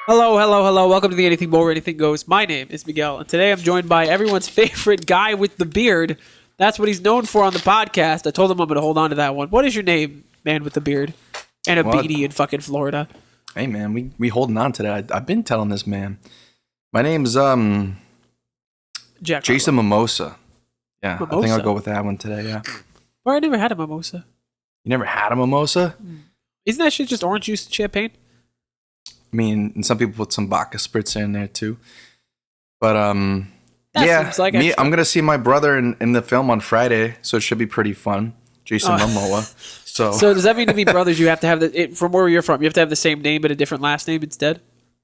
Hello, hello, hello. Welcome to the Anything More, Anything Goes. My name is Miguel, and today I'm joined by everyone's favorite guy with the beard. That's what he's known for on the podcast. I told him I'm going to hold on to that one. What is your name, man with the beard? And a beanie in fucking Florida. Hey, man, we holding on to that. I've been telling this man. My name's Jason Mimosa. Yeah, Mimosa. I think I'll go with that one today, yeah. Well, I never had a mimosa. You never had a mimosa? Isn't that shit just orange juice and champagne? I mean, and some people put some vodka spritz in there too. But like I'm gonna see my brother in the film on Friday, so it should be pretty fun. Jason Momoa. So does that mean to be brothers? You have to have from where you're from. You have to have the same name but a different last name instead.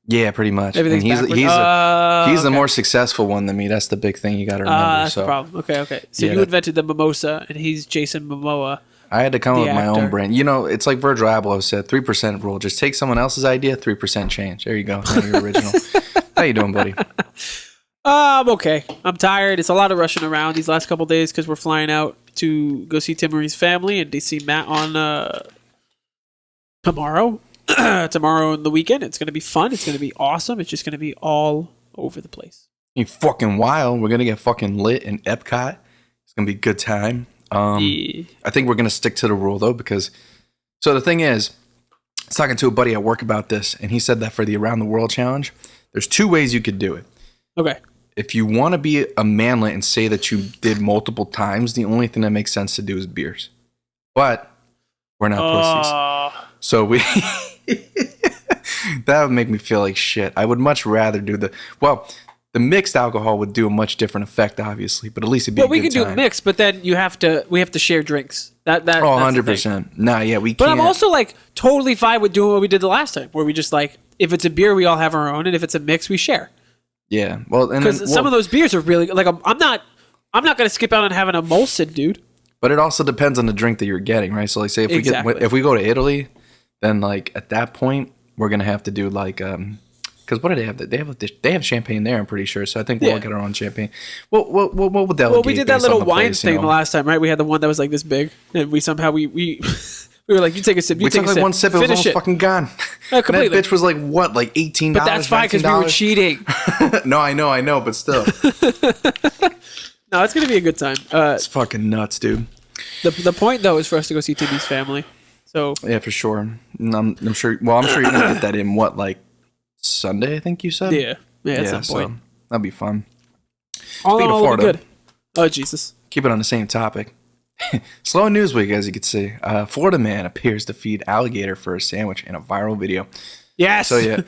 Yeah, pretty much. Everything's he's the more successful one than me. That's the big thing you got to remember. That's the problem. Okay. So you invented the mimosa, and he's Jason Momoa. I had to come up with my own brand. You know, it's like Virgil Abloh said, 3% rule. Just take someone else's idea, 3% change. There you go. Now you're original. How you doing, buddy? I'm okay. I'm tired. It's a lot of rushing around these last couple days because we're flying out to go see Timor's family and to see Matt on tomorrow. Tomorrow and the weekend. It's going to be fun. It's going to be awesome. It's just going to be all over the place. You fucking wild. We're going to get fucking lit in Epcot. It's going to be a good time. I think we're going to stick to the rule, though, because... So the thing is, I was talking to a buddy at work about this, and he said that for the Around the World Challenge, there's two ways you could do it. Okay. If you want to be a manlet and say that you did multiple times, the only thing that makes sense to do is beers. But we're not pussies. So we... That would make me feel like shit. I would much rather do the... Well... The mixed alcohol would do a much different effect, obviously, but at least it'd be a good time. Well, we could do it mixed, but then we have to share drinks. That 100%. Nah, yeah, we can't. But I'm also like totally fine with doing what we did the last time, where we just like, if it's a beer, we all have our own, and if it's a mix, we share. Yeah, well, because some of those beers are really like I'm not going to skip out on having a Molson, dude. But it also depends on the drink that you're getting, right? So like, say if we go to Italy, then like at that point we're gonna have to do like because what do they have? They have champagne there, I'm pretty sure. So I think we'll all get our own champagne. We'll delegate. Well, we did that little wine thing the last time, right? We had the one that was like this big, and we somehow we we were like, you take a sip, you take a sip. We took like one sip, it was almost fucking gone. Completely. And that bitch was like what, like $18? But that's fine because we were cheating. No, I know, but still. No, it's gonna be a good time. It's fucking nuts, dude. The point though is for us to go see Timmy's family. So yeah, for sure. I'm sure. Well, I'm sure you're gonna get that in what, like Sunday, I think you said. Yeah, at some point. So that'll be fun. All in all, will be good. Oh Jesus! Keep it on the same topic. Slow news week, as you can see. Florida man appears to feed alligator for a sandwich in a viral video. Yes. So yeah.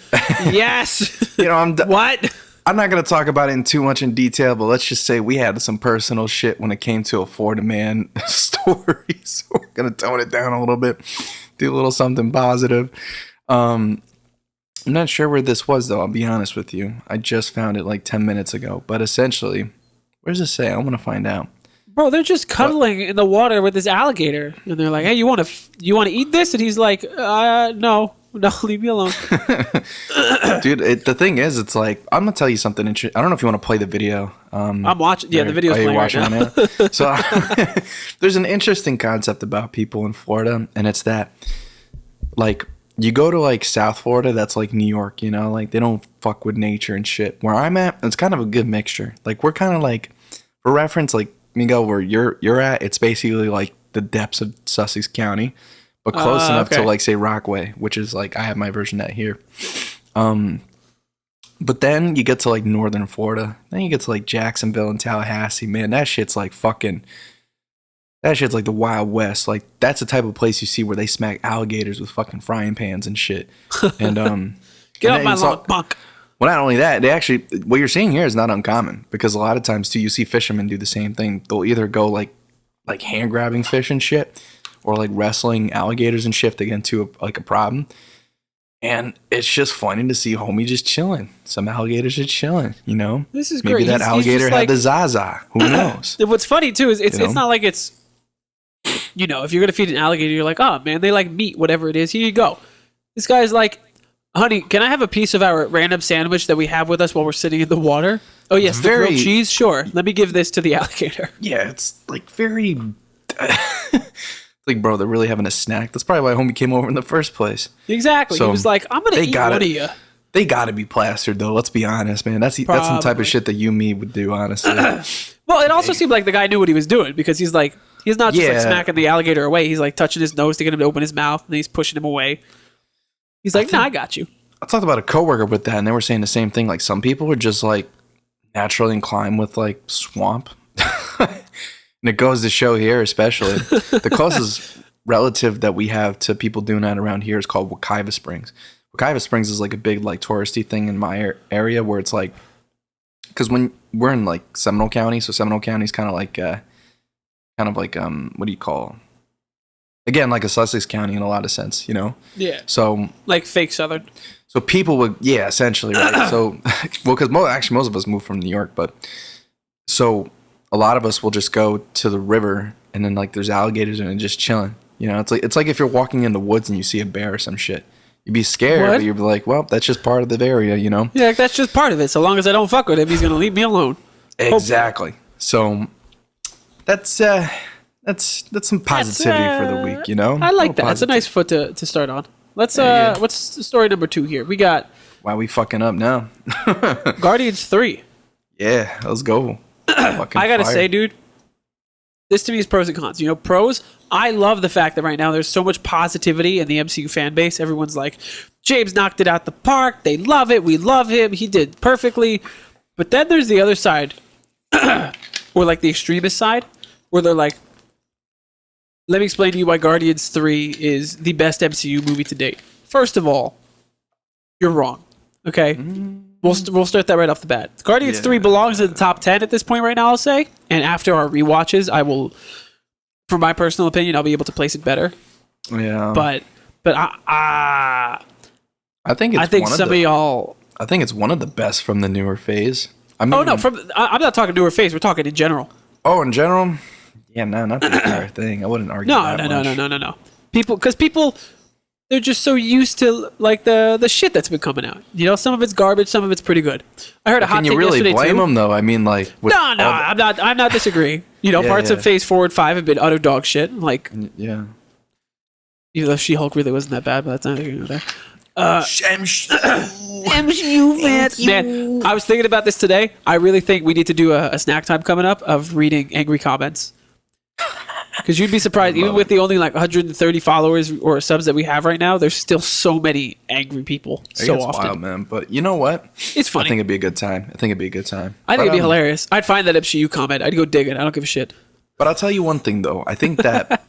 Yes. You know, what? I'm not going to talk about it in too much in detail, but let's just say we had some personal shit when it came to a Florida man story. So we're going to tone it down a little bit, do a little something positive. I'm not sure where this was, though. I'll be honest with you. I just found it like 10 minutes ago. But essentially, where does it say? I want to find out. Bro, they're just cuddling in the water with this alligator, and they're like, "Hey, you want to eat this?" And he's like, "No, leave me alone." Dude, the thing is, it's like, I'm gonna tell you something interesting. I don't know if you want to play the video. I'm watching. Yeah, the video's playing right now. So there's an interesting concept about people in Florida, and it's that, like, you go to like South Florida, that's like New York, you know, like they don't fuck with nature and shit. Where I'm at, it's kind of a good mixture. Like we're kind of like, for reference, like Miguel, where you're at, it's basically like the depths of Sussex County, but close enough to like say Rockaway, which is like I have my version of that here. But then you get to like northern Florida, then you get to like Jacksonville and Tallahassee. Man, that shit's like the Wild West. Like that's the type of place you see where they smack alligators with fucking frying pans and shit. And get off my lawn, punk. Well, not only that, they actually, what you're seeing here is not uncommon, because a lot of times too, you see fishermen do the same thing. They'll either go like hand grabbing fish and shit, or like wrestling alligators and shit to get into a problem. And it's just funny to see homie just chilling. Some alligators are chilling, you know? This is Maybe great. that alligator had the Zaza. Who knows? What's funny too is it's not like it's, you know, if you're going to feed an alligator, you're like, oh man, they like meat, whatever it is. Here you go. This guy's like, honey, can I have a piece of our random sandwich that we have with us while we're sitting in the water? Oh yes, the grilled cheese? Sure. Let me give this to the alligator. Yeah, it's like very... Like, bro, they're really having a snack. That's probably why homie came over in the first place. Exactly. So he was like, I'm going to eat one of you. They got to be plastered though. Let's be honest, man. That's some type of shit that you and me would do, honestly. Well, it also seemed like the guy knew what he was doing because he's not just like smacking the alligator away. He's like touching his nose to get him to open his mouth, and he's pushing him away. He's like, "Nah, I got you." I talked about a coworker with that, and they were saying the same thing. Like some people are just like naturally inclined with like swamp, and it goes to show here, especially the closest relative that we have to people doing that around here is called Wekiva Springs. Wekiva Springs is like a big like touristy thing in my area where it's like, because when we're in like Seminole County, so Seminole County is kind of like what do you call? Again, like a Sussex County in a lot of sense, you know? Yeah. So like fake Southern. So people would, yeah, essentially, right? So, well, because most of us moved from New York, but so a lot of us will just go to the river and then like there's alligators and just chilling. You know, it's like if you're walking in the woods and you see a bear or some shit. You'd be scared, but you'd be like, well, that's just part of the area, you know? Yeah, that's just part of it. So long as I don't fuck with him, he's going to leave me alone. Exactly. Hopefully. So that's some positivity for the week, you know? I like that. It's a nice foot to start on. Let's what's story number 2 here? We got why we fucking up now? Guardians 3. Yeah, let's go. I gotta say, dude, this to me is pros and cons. You know, pros, I love the fact that right now there's so much positivity in the MCU fan base. Everyone's like, James knocked it out the park. They love it. We love him. He did perfectly. But then there's the other side, or like the extremist side, where they're like, let me explain to you why Guardians 3 is the best MCU movie to date. First of all, you're wrong. Okay? We'll start that right off the bat. Guardians 3 belongs in the top 10 at this point right now, I'll say. And after our rewatches, I will, for my personal opinion, I'll be able to place it better. Yeah. But I think it's one of the best from the newer phase. I mean, I'm not talking newer phase. We're talking in general. Oh, in general? Yeah, no, not the entire thing. I wouldn't argue No. People, they're just so used to like the shit that's been coming out. You know, some of it's garbage, some of it's pretty good. I heard a hot take yesterday too. Can you really blame them though? I mean, like, I'm not disagreeing. You know, parts of Phase 4 and 5 have been utter dog shit. Like, yeah. Even though She-Hulk really wasn't that bad, but that's not even go there. MCU fans. Man, I was thinking about this today. I really think we need to do a snack time coming up of reading angry comments. Because you'd be surprised, even with the only like 130 followers or subs that we have right now, there's still so many angry people so often. Wild, man. But you know what? It's funny. I think it'd be a good time. I think it'd be hilarious. I'd find that MCU comment. I'd go dig it. I don't give a shit. But I'll tell you one thing though. I think that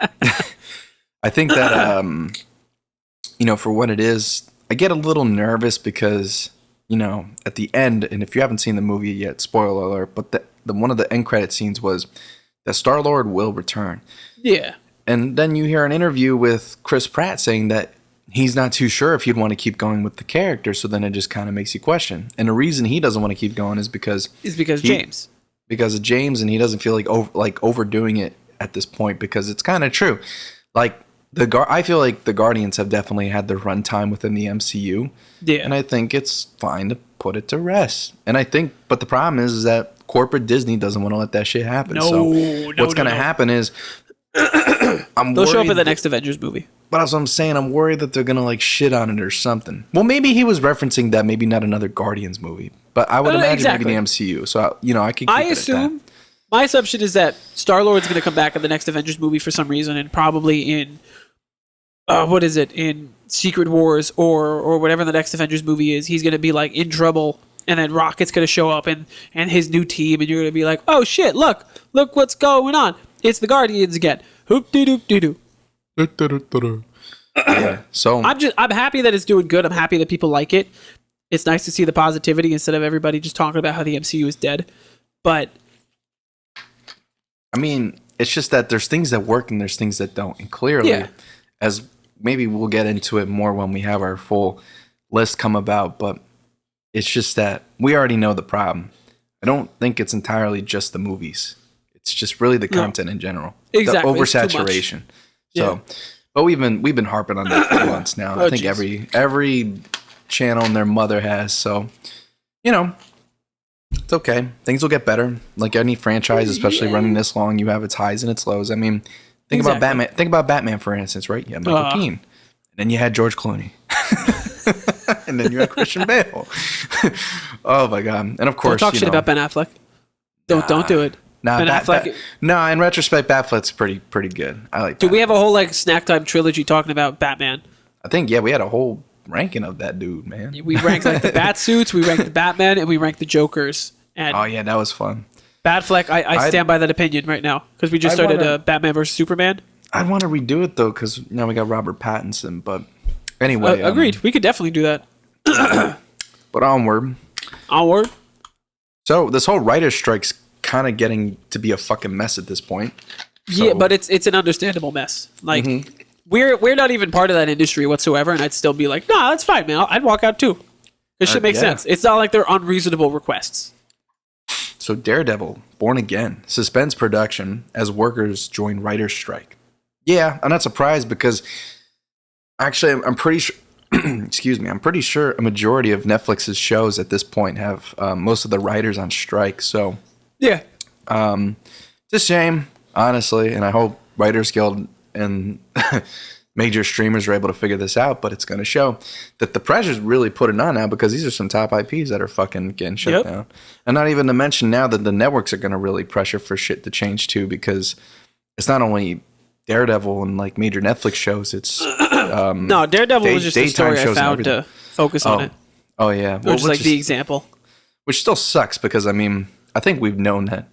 you know, for what it is, I get a little nervous because, you know, at the end, and if you haven't seen the movie yet, spoiler alert, but the one of the end credit scenes was that Star-Lord will return. Yeah. And then you hear an interview with Chris Pratt saying that he's not too sure if he'd want to keep going with the character, so then it just kind of makes you question. And the reason he doesn't want to keep going is because James. Because of James, and he doesn't feel like overdoing it at this point, because it's kind of true. Like, I feel like the Guardians have definitely had their runtime within the MCU. Yeah. And I think it's fine to put it to rest. And I think, but the problem is that corporate Disney doesn't want to let that shit happen. What's going to happen is they'll show up in the next Avengers movie. But that's what I'm saying. I'm worried that they're going to like shit on it or something. Well, maybe he was referencing that maybe not another Guardians movie. But I would imagine maybe the MCU. So, you know, I could keep it at that. My assumption is that Star-Lord's going to come back in the next Avengers movie for some reason, and probably in in Secret Wars or whatever the next Avengers movie is. He's going to be like in trouble, and then Rocket's going to show up and his new team, and you're going to be like, oh shit, look what's going on. It's the Guardians again. Hoop dee doop dee doo. Yeah. So I'm happy that it's doing good. I'm happy that people like it. It's nice to see the positivity instead of everybody just talking about how the MCU is dead. But I mean, it's just that there's things that work and there's things that don't. And clearly, as maybe we'll get into it more when we have our full list come about, but it's just that we already know the problem. I don't think it's entirely just the movies. It's just really the content in general. Exactly. The oversaturation. So, but we've been harping on that for months now. I think every channel and their mother has. So, you know, it's okay. Things will get better. Like any franchise, especially running this long, you have its highs and its lows. I mean, think about Batman. Think about Batman, for instance, right? You had Michael Keaton, and then you had George Clooney. And then you have Christian Bale. Oh my god! And of course, don't talk shit about Ben Affleck. Don't do it. Nah, Ben Affleck. No, in retrospect, Batfleck's pretty good. I like. Dude, we have a whole like SnackTime trilogy talking about Batman. I think we had a whole ranking of that dude, man. We ranked like the bat suits, we ranked the Batman, and we ranked the Jokers. And oh yeah, that was fun. Batfleck, I stand by that opinion right now because we just started Batman versus Superman. I'd want to redo it though because now we got Robert Pattinson. But anyway, agreed. We could definitely do that. But onward. So this whole writer's strike's kind of getting to be a fucking mess at this point. So. Yeah, but it's an understandable mess. Like we're not even part of that industry whatsoever, and I'd still be like, nah, that's fine, man. I'd walk out too. This shit makes sense. It's not like they're unreasonable requests. So Daredevil, Born Again, suspends production as workers join writer's strike. Yeah, I'm not surprised because actually I'm pretty sure. Excuse me. I'm pretty sure a majority of Netflix's shows at this point have most of the writers on strike. So yeah, it's a shame, honestly, and I hope Writers Guild and major streamers are able to figure this out. But it's going to show that the pressure's really putting on now because these are some top IPs that are fucking getting shut down, and not even to mention now that the networks are going to really pressure for shit to change too because it's not only Daredevil and like major Netflix shows. It's no, Daredevil was just a story I found to focus on it. Oh yeah, well, just like the example, which still sucks because I mean I think we've known that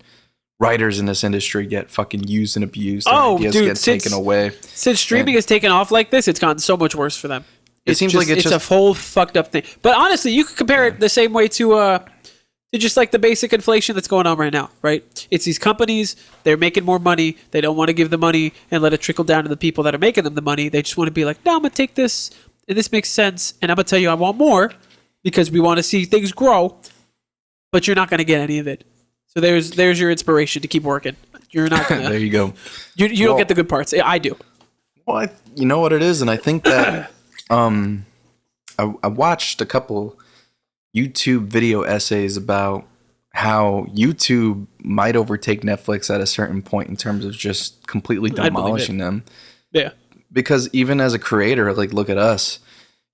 writers in this industry get fucking used and abused. And ideas get taken away. Since streaming has taken off like this, it's gotten so much worse for them. It seems like it's a whole fucked up thing. But honestly, you could compare it the same way to just like the basic inflation that's going on right now, right? It's these companies, they're making more money. They don't want to give the money and let it trickle down to the people that are making them the money. They just want to be like, no, I'm going to take this, and this makes sense, and I'm going to tell you I want more because we want to see things grow, but you're not going to get any of it. So there's your inspiration to keep working. You're not going to. There you go. You don't get the good parts. I do. Well, you know what it is, and I think that I watched a couple YouTube video essays about how YouTube might overtake Netflix at a certain point in terms of just completely demolishing them. Yeah. Because even as a creator, like look at us,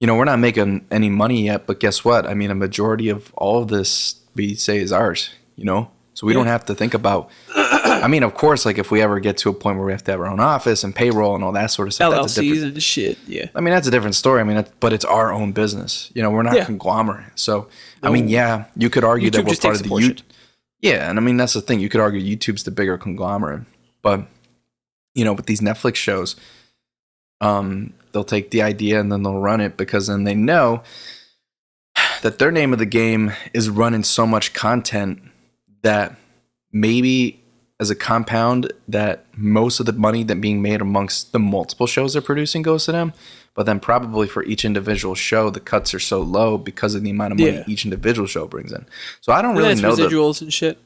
you know, we're not making any money yet, but guess what? I mean, a majority of all of this we say is ours, you know? So we don't have to think about, I mean, of course, like if we ever get to a point where we have to have our own office and payroll and all that sort of stuff. LLCs and shit, yeah. I mean, that's a different story. I mean, but it's our own business. You know, we're not conglomerate. So, I mean, yeah, you could argue that we're part of the YouTube. Yeah, and I mean, that's the thing. You could argue YouTube's the bigger conglomerate. But, you know, with these Netflix shows, they'll take the idea and then they'll run it because then they know that their name of the game is running so much content that maybe as a compound that most of the money that being made amongst the multiple shows they're producing goes to them, but then probably for each individual show the cuts are so low because of the amount of money each individual show brings in. So I don't really know residuals and shit.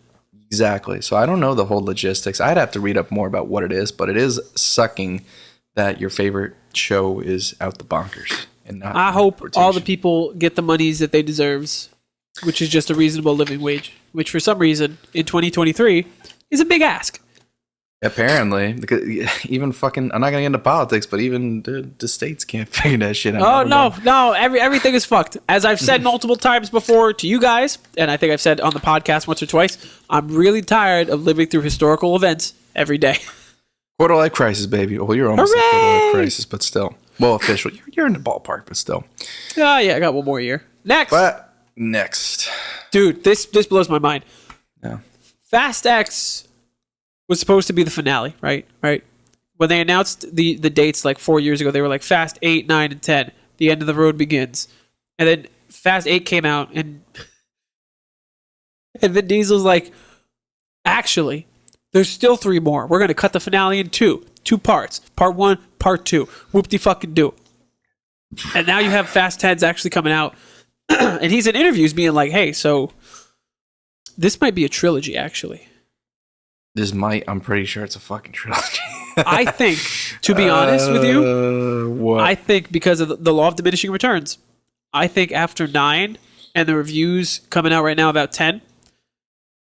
Exactly. So I don't know the whole logistics. I'd have to read up more about what it is, but it is sucking that your favorite show is out the bonkers. And not I hope all the people get the monies that they deserves, which is just a reasonable living wage, which for some reason in 2023 is a big ask. Apparently, because even fucking, I'm not gonna get into politics, but even the states can't figure that shit out. Oh no, everything is fucked. As I've said multiple times before to you guys, and I think I've said on the podcast once or twice, I'm really tired of living through historical events every day. Quarter life crisis, baby. Well, you're almost at quarter life crisis, but still, well, official. You're in the ballpark, but still. Oh yeah, I got one more year. Next, dude, this blows my mind. Yeah, Fast X was supposed to be the finale, right? When they announced the dates like 4 years ago, they were like Fast 8, 9, and 10. The end of the road begins. And then Fast 8 came out, and Vin Diesel's like, actually, there's still 3 more. We're going to cut the finale in 2 parts. Part 1, part 2. Whoop-de-fucking-do. And now you have Fast 10's actually coming out. And he's in interviews being like, hey, so this might be a trilogy, actually. I'm pretty sure it's a fucking trilogy. I think, to be honest with you, I think because of the law of diminishing returns, I think after 9 and the reviews coming out right now about 10,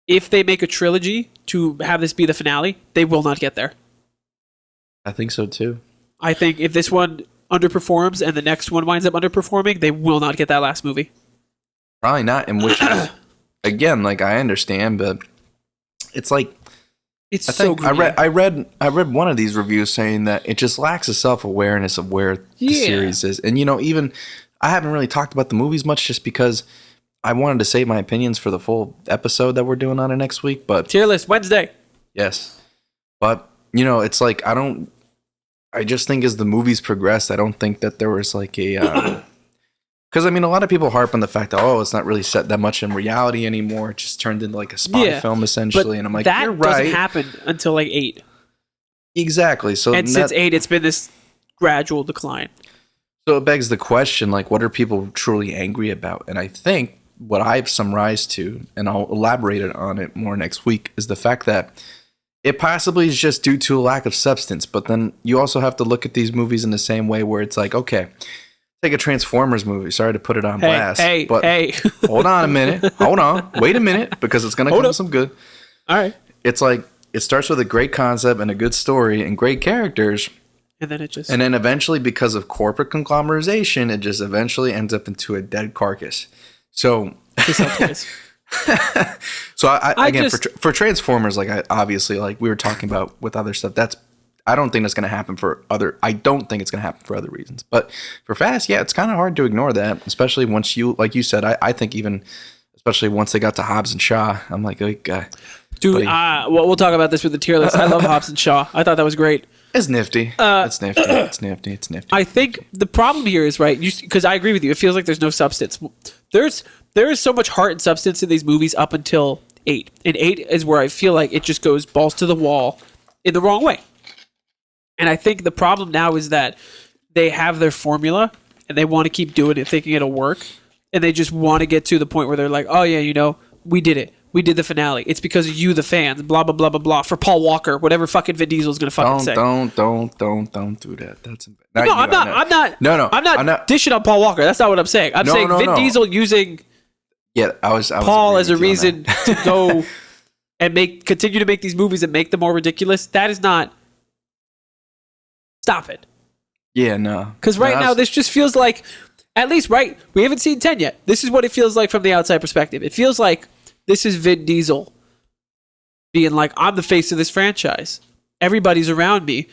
if they make a trilogy to have this be the finale, they will not get there. I think so too. I think if this one underperforms and the next one winds up underperforming, they will not get that last movie. Probably not. And which is, again, like I understand, but it's like It's I so think good. I read one of these reviews saying that it just lacks a self-awareness of where the series is. And even I haven't really talked about the movies much just because I wanted to save my opinions for the full episode that we're doing on it next week, but Tier list Wednesday. yes. But it's like I just think as the movies progressed, I don't think that there was like a because, a lot of people harp on the fact that, it's not really set that much in reality anymore. It just turned into like a spy film, essentially. And I'm like, that you're right. doesn't happen until like 8. Exactly. So And since 8, it's been this gradual decline. So it begs the question, like, what are people truly angry about? And I think what I've summarized to, and I'll elaborate on it more next week, is the fact that it possibly is just due to a lack of substance. But then you also have to look at these movies in the same way where it's like, okay, take a Transformers movie. Sorry to put it on blast. But hold on a minute. Hold on. Wait a minute, because it's going to come with some good. All right. It's like, it starts with a great concept and a good story and great characters. And then And then eventually, because of corporate conglomerization, it just eventually ends up into a dead carcass. So, so I again, for Transformers, like obviously, like we were talking about with other stuff, I don't think that's going to happen I don't think it's going to happen for other reasons. But for Fast, yeah, it's kind of hard to ignore that, especially once like you said, I think even, especially once they got to Hobbs and Shaw, I'm like, dude, we'll talk about this with the tier list. I love Hobbs and Shaw. I thought that was great. It's nifty. It's nifty. It's nifty. It's nifty. I think the problem here is, right, because I agree with you. It feels like there's no substance. There is so much heart and substance in these movies up until 8. And 8 is where I feel like it just goes balls to the wall in the wrong way. And I think the problem now is that they have their formula and they want to keep doing it, thinking it'll work. And they just want to get to the point where they're like, oh, yeah, we did it. We did the finale. It's because of you, the fans, blah, blah, blah, blah, blah, for Paul Walker, whatever fucking Vin Diesel's going to fucking say. Don't do that. That's I'm not dishing on Paul Walker. That's not what I'm saying. I'm saying Vin Diesel using I was Paul as a reason to go and continue to make these movies and make them more ridiculous. That is not... Stop it. Yeah, no. Because now this just feels like, at least, right, we haven't seen 10 yet. This is what it feels like from the outside perspective. It feels like this is Vin Diesel being like, I'm the face of this franchise. Everybody's around me.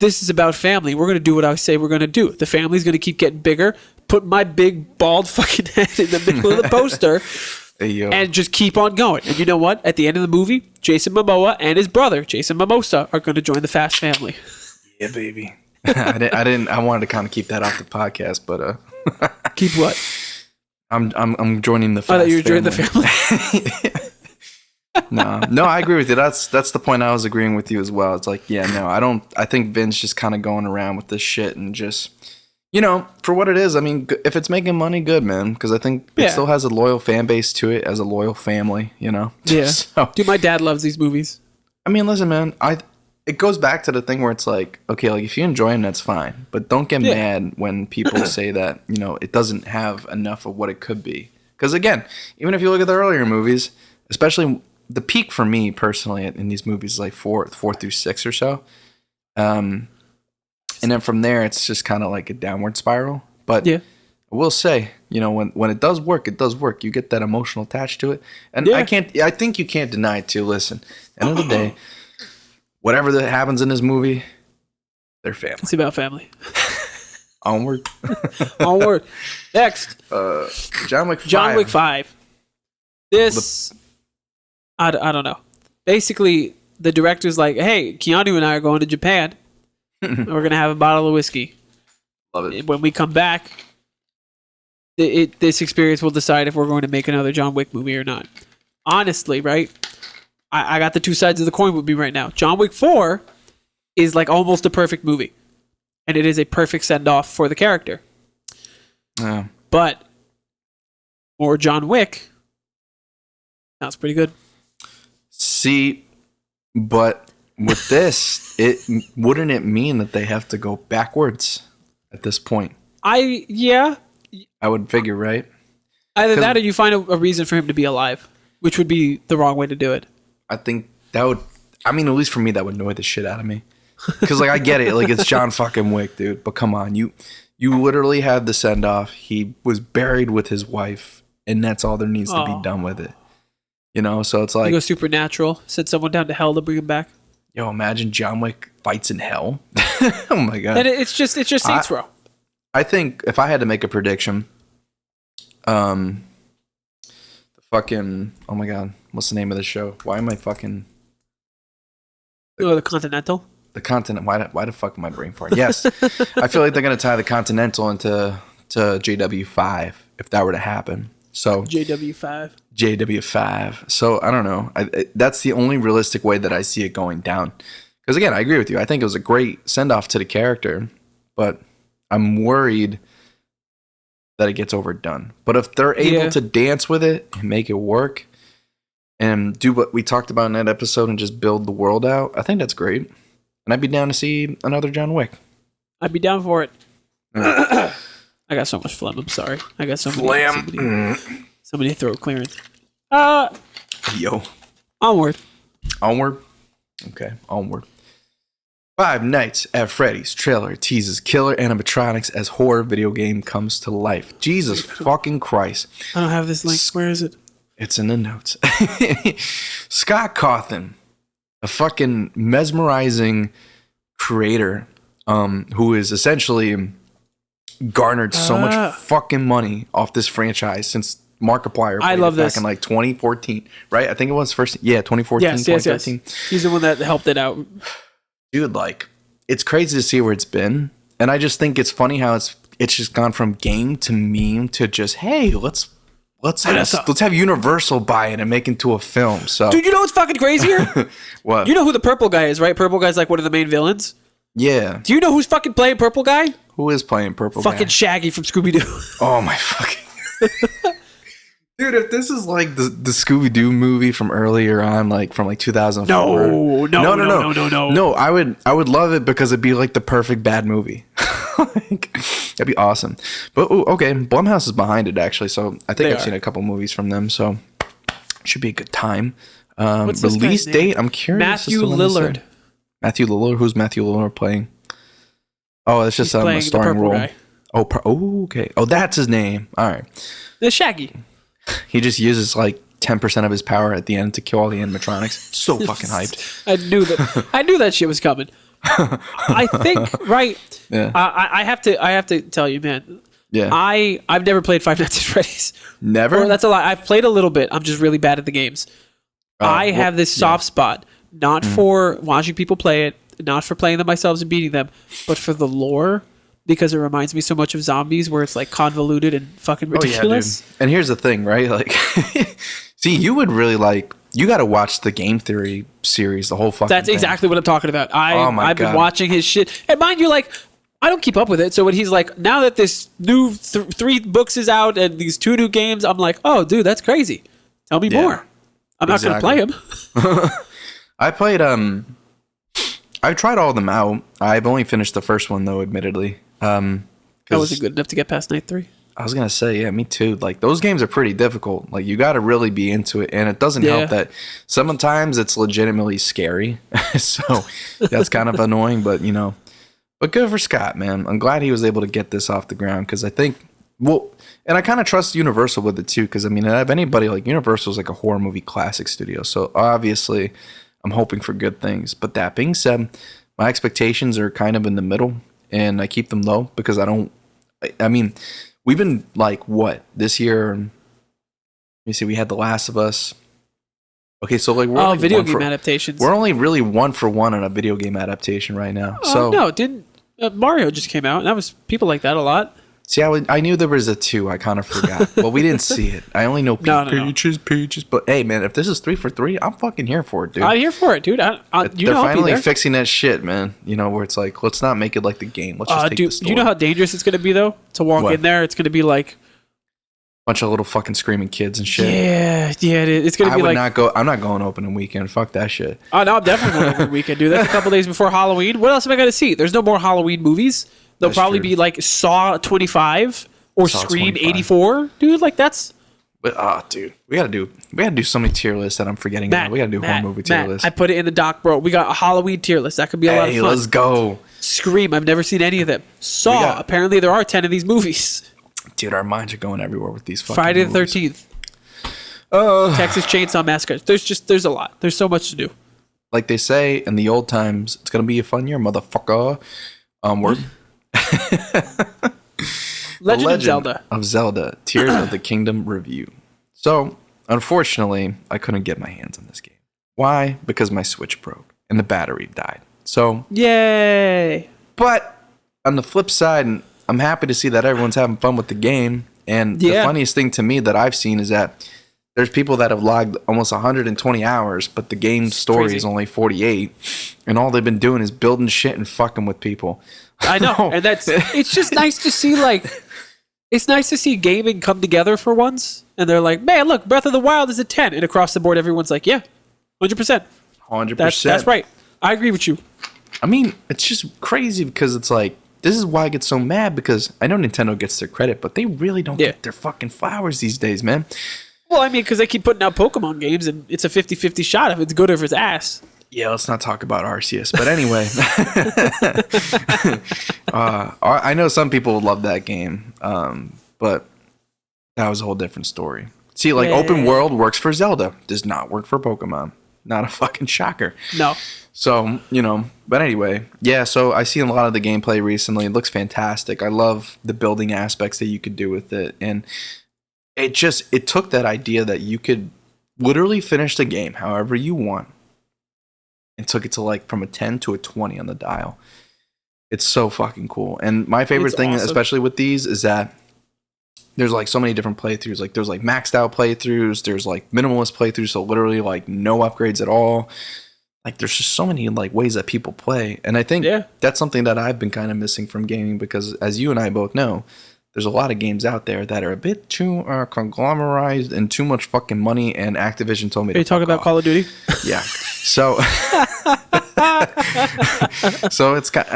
This is about family. We're going to do what I say we're going to do. The family's going to keep getting bigger. Put my big, bald fucking head in the middle of the poster and just keep on going. And you know what? At the end of the movie, Jason Momoa and his brother, Jason Mimosa, are going to join the Fast family. Yeah, baby. I wanted to kind of keep that off the podcast, but... Keep what? I'm joining the Fast family. I thought you were joining the family. No, I agree with you. That's the point I was agreeing with you as well. It's like, I think Vin's just kind of going around with this shit and just, for what it is. I mean, if it's making money, good, man. Because I think it still has a loyal fan base to it, as a loyal family, Yeah. So, dude, my dad loves these movies. I mean, listen, man, it goes back to the thing where it's like, okay, like if you enjoy them, that's fine. But don't get mad when people say that, it doesn't have enough of what it could be. Because again, even if you look at the earlier movies, especially the peak for me personally in these movies is like 4 through 6 or so. And then from there, it's just kind of like a downward spiral. But I will say, when it does work, it does work. You get that emotional attached to it. And I think you can't deny it too. Listen, at the end of the day, whatever that happens in this movie, they're family. It's about family. Onward. Onward. Next. John Wick 5. John Wick 5. This, I don't know. Basically, the director's like, hey, Keanu and I are going to Japan. We're going to have a bottle of whiskey. Love it. When we come back, this experience will decide if we're going to make another John Wick movie or not. Honestly, right? I got the two sides of the coin with me right now. John Wick 4 is like almost a perfect movie. And it is a perfect send-off for the character. Yeah. But more John Wick sounds pretty good. See, but with this, wouldn't it mean that they have to go backwards at this point? I would figure, right? Either that or you find a reason for him to be alive, which would be the wrong way to do it. I think that would, at least for me, that would annoy the shit out of me. Because like I get it, like it's John fucking Wick, dude. But come on, you literally had the send off. He was buried with his wife, and that's all there needs to be done with it. You know, so it's like you go supernatural, send someone down to hell to bring him back. Yo, imagine John Wick fights in hell. Oh my god! And it's just Saints Row. I think if I had to make a prediction, the fucking oh my god, what's the name of the show? Why am I fucking the Continental? The Continent. Why the fuck am I brain farting? Yes, I feel like they're gonna tie the Continental into JW5 if that were to happen. So JW5. So I don't know. That's the only realistic way that I see it going down. Because again, I agree with you. I think it was a great send off to the character, but I'm worried that it gets overdone. But if they're able to dance with it and make it work and do what we talked about in that episode and just build the world out, I think that's great. And I'd be down to see another John Wick. I'd be down for it. I got so much phlegm. I'm sorry. I got so many throat clearance. Yo. Onward. Okay, onward. Five Nights at Freddy's trailer teases killer animatronics as horror video game comes to life. Jesus fucking Christ. I don't have this link. Where is it? It's in the notes. Scott Cawthon, a fucking mesmerizing creator who is essentially garnered so much fucking money off this franchise since Markiplier played it back in like 2014, right? I think it was first. Yeah, 2014, yes, 2013. Yes. He's the one that helped it out. Dude, like, it's crazy to see where it's been. And I just think it's funny how it's just gone from game to meme to just, hey, let's have Universal buy it and make it into a film. So, dude, you know what's fucking crazier? What? You know who the purple guy is, right? Purple guy's like one of the main villains. Yeah. Do you know who's fucking playing purple guy? Who is playing purple guy? Fucking Shaggy from Scooby-Doo. Oh my fucking... Dude, if this is like the Scooby-Doo movie from earlier on, like from like 2004. No, I would love it because it'd be like the perfect bad movie. Like, that'd be awesome. But okay, Blumhouse is behind it actually, so I think I've seen a couple movies from them, so it should be a good time. What's release date? I'm curious. Matthew Lillard. Matthew Lillard. Who's Matthew Lillard playing? Oh, it's just a starring role. Guy. Oh, okay. Oh, that's his name. All right. The Shaggy. He just uses like 10% of his power at the end to kill all the animatronics. So fucking hyped. I knew that shit was coming. I think right. Yeah. I have to tell you, man. Yeah. I've never played Five Nights at Freddy's. Never? Or that's a lie. I've played a little bit. I'm just really bad at the games. I have this soft spot, not for watching people play it, not for playing them myself and beating them, but for the lore. Because it reminds me so much of zombies where it's like convoluted and fucking ridiculous. Oh, yeah, dude. And here's the thing, right? Like, see, you would really like, you got to watch the Game Theory series, the whole fucking That's thing. Exactly what I'm talking about. I've been watching his shit. And mind you, like, I don't keep up with it. So when he's like, now that this new 3 books is out and these 2 new games, I'm like, oh, dude, that's crazy. Tell me more. I'm not going to play them. I played, I've tried all of them out. I've only finished the first one, though, admittedly. That wasn't good enough to get past night 3. I was gonna say, yeah, me too. Like those games are pretty difficult. Like you got to really be into it, and it doesn't help that sometimes it's legitimately scary. So that's kind of annoying, but you know. But good for Scott, man. I'm glad he was able to get this off the ground because I think, well, and I kind of trust Universal with it too because I mean, if anybody like Universal's like a horror movie classic studio, so obviously I'm hoping for good things. But that being said, my expectations are kind of in the middle. And I keep them low because I mean, we've been like, what, this year? Let me see, we had The Last of Us. Okay, so like, we're video game adaptations. We're only really 1 for 1 on a video game adaptation right now. So no, didn't Mario just came out, and that was people like that a lot. See, I knew there was a 2. I kind of forgot. Well, we didn't see it. I only know peaches. But hey, man, if this is 3 for 3, I'm fucking here for it, dude. I'm here for it, dude. They're finally fixing that shit, man. You know, where it's like, let's not make it like the game. Let's just take the story. You know how dangerous it's going to be, though? To walk in there, it's going to be like bunch of little fucking screaming kids and shit. Yeah, it is. It's going to be like... I'm not going opening weekend. Fuck that shit. Oh, no, I'm definitely going opening weekend, dude. That's a couple days before Halloween. What else am I going to see? There's no more Halloween movies. There'll probably be like Saw 25 or Scream 84. Dude, like that's But dude, we gotta do so many tier lists that I'm forgetting now. We gotta do horror movie tier list. I put it in the doc, bro. We got a Halloween tier list. That could be a lot of fun. Let's go. Scream. I've never seen any of them. Saw. Apparently there are 10 of these movies. Dude, our minds are going everywhere with these fucking Friday the movies. 13th. Texas Chainsaw Massacre. There's a lot. There's so much to do. Like they say in the old times, it's gonna be a fun year, motherfucker. Word. Legend of Zelda, Tears of the Kingdom review. So, unfortunately, I couldn't get my hands on this game. Why? Because my Switch broke and the battery died. So, yay! But on the flip side, I'm happy to see that everyone's having fun with the game. And the funniest thing to me that I've seen is that there's people that have logged almost 120 hours, but the game story is only 48, and all they've been doing is building shit and fucking with people. I know, and it's just nice to see, like, it's nice to see gaming come together for once, and they're like, man, look, Breath of the Wild is a 10, and across the board, everyone's like, yeah, 100%. 100%. That's right. I agree with you. I mean, it's just crazy because it's like, this is why I get so mad, because I know Nintendo gets their credit, but they really don't get their fucking flowers these days, man. Well, I mean, because they keep putting out Pokemon games, and it's a 50-50 shot if it's good or if it's ass. Yeah, let's not talk about Arceus. But anyway, I know some people would love that game, but that was a whole different story. See, like, open world works for Zelda, does not work for Pokemon. Not a fucking shocker. No. So, but anyway, so I seen a lot of the gameplay recently. It looks fantastic. I love the building aspects that you could do with it. And it took that idea that you could literally finish the game however you want and took it to like from a 10 to a 20 on the dial. It's so fucking cool. And my favorite thing, especially with these, is that there's like so many different playthroughs. Like there's like maxed out playthroughs. There's like minimalist playthroughs. So literally like no upgrades at all. Like there's just so many like ways that people play. And I think that's something that I've been kind of missing from gaming, because as you and I both know, there's a lot of games out there that are a bit too conglomerized and too much fucking money, and Activision told me to. Are you talking about Call of Duty? Yeah. So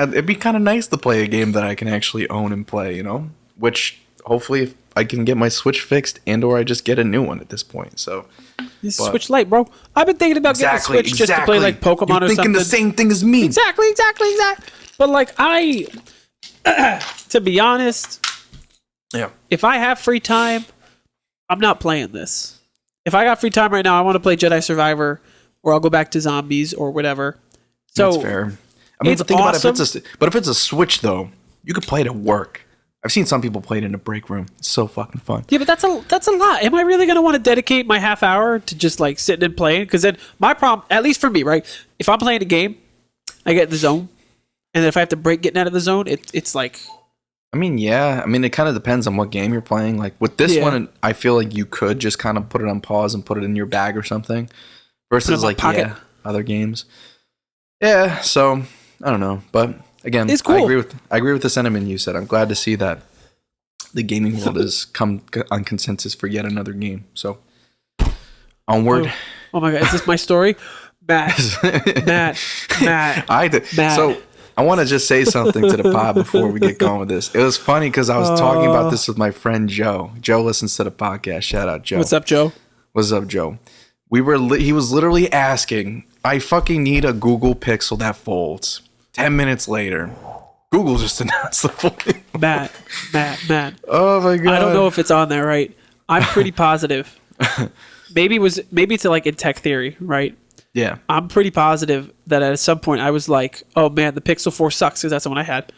it'd be kind of nice to play a game that I can actually own and play, which hopefully if I can get my Switch fixed and or I just get a new one at this point. So Switch Lite, bro. I've been thinking about getting a Switch just to play like Pokemon or something. You're thinking the same thing as me. Exactly. But like to be honest, if I have free time, I'm not playing this. If I got free time right now, I want to play Jedi Survivor, or I'll go back to zombies or whatever. So that's fair. I mean, about if it's a Switch though, you could play it at work. I've seen some people play it in a break room. It's so fucking fun. Yeah, but that's a lot. Am I really gonna want to dedicate my half hour to just like sitting and playing? Because then my problem, at least for me, right? If I'm playing a game, I get in the zone, and then if I have to break getting out of the zone, it's like. I mean, it kind of depends on what game you're playing. Like with this one, I feel like you could just kind of put it on pause and put it in your bag or something. Versus like other games. Yeah, so I don't know, but again, it's cool. I agree with the sentiment you said. I'm glad to see that the gaming world has come on consensus for yet another game. So onward. Oh my god, is this my story? Matt. So I want to just say something to the pod before we get going with this. It was funny because I was talking about this with my friend Joe. Joe listens to the podcast. Shout out, Joe. What's up, Joe? What's up, Joe? He was literally asking, I fucking need a Google Pixel that folds. 10 minutes later, Google just announced the folding. Matt. Oh my god. I don't know if it's on there, right? I'm pretty positive. Maybe it's like in tech theory, right? Yeah. I'm pretty positive that at some point I was like, oh man, the Pixel 4 sucks, because that's the one I had.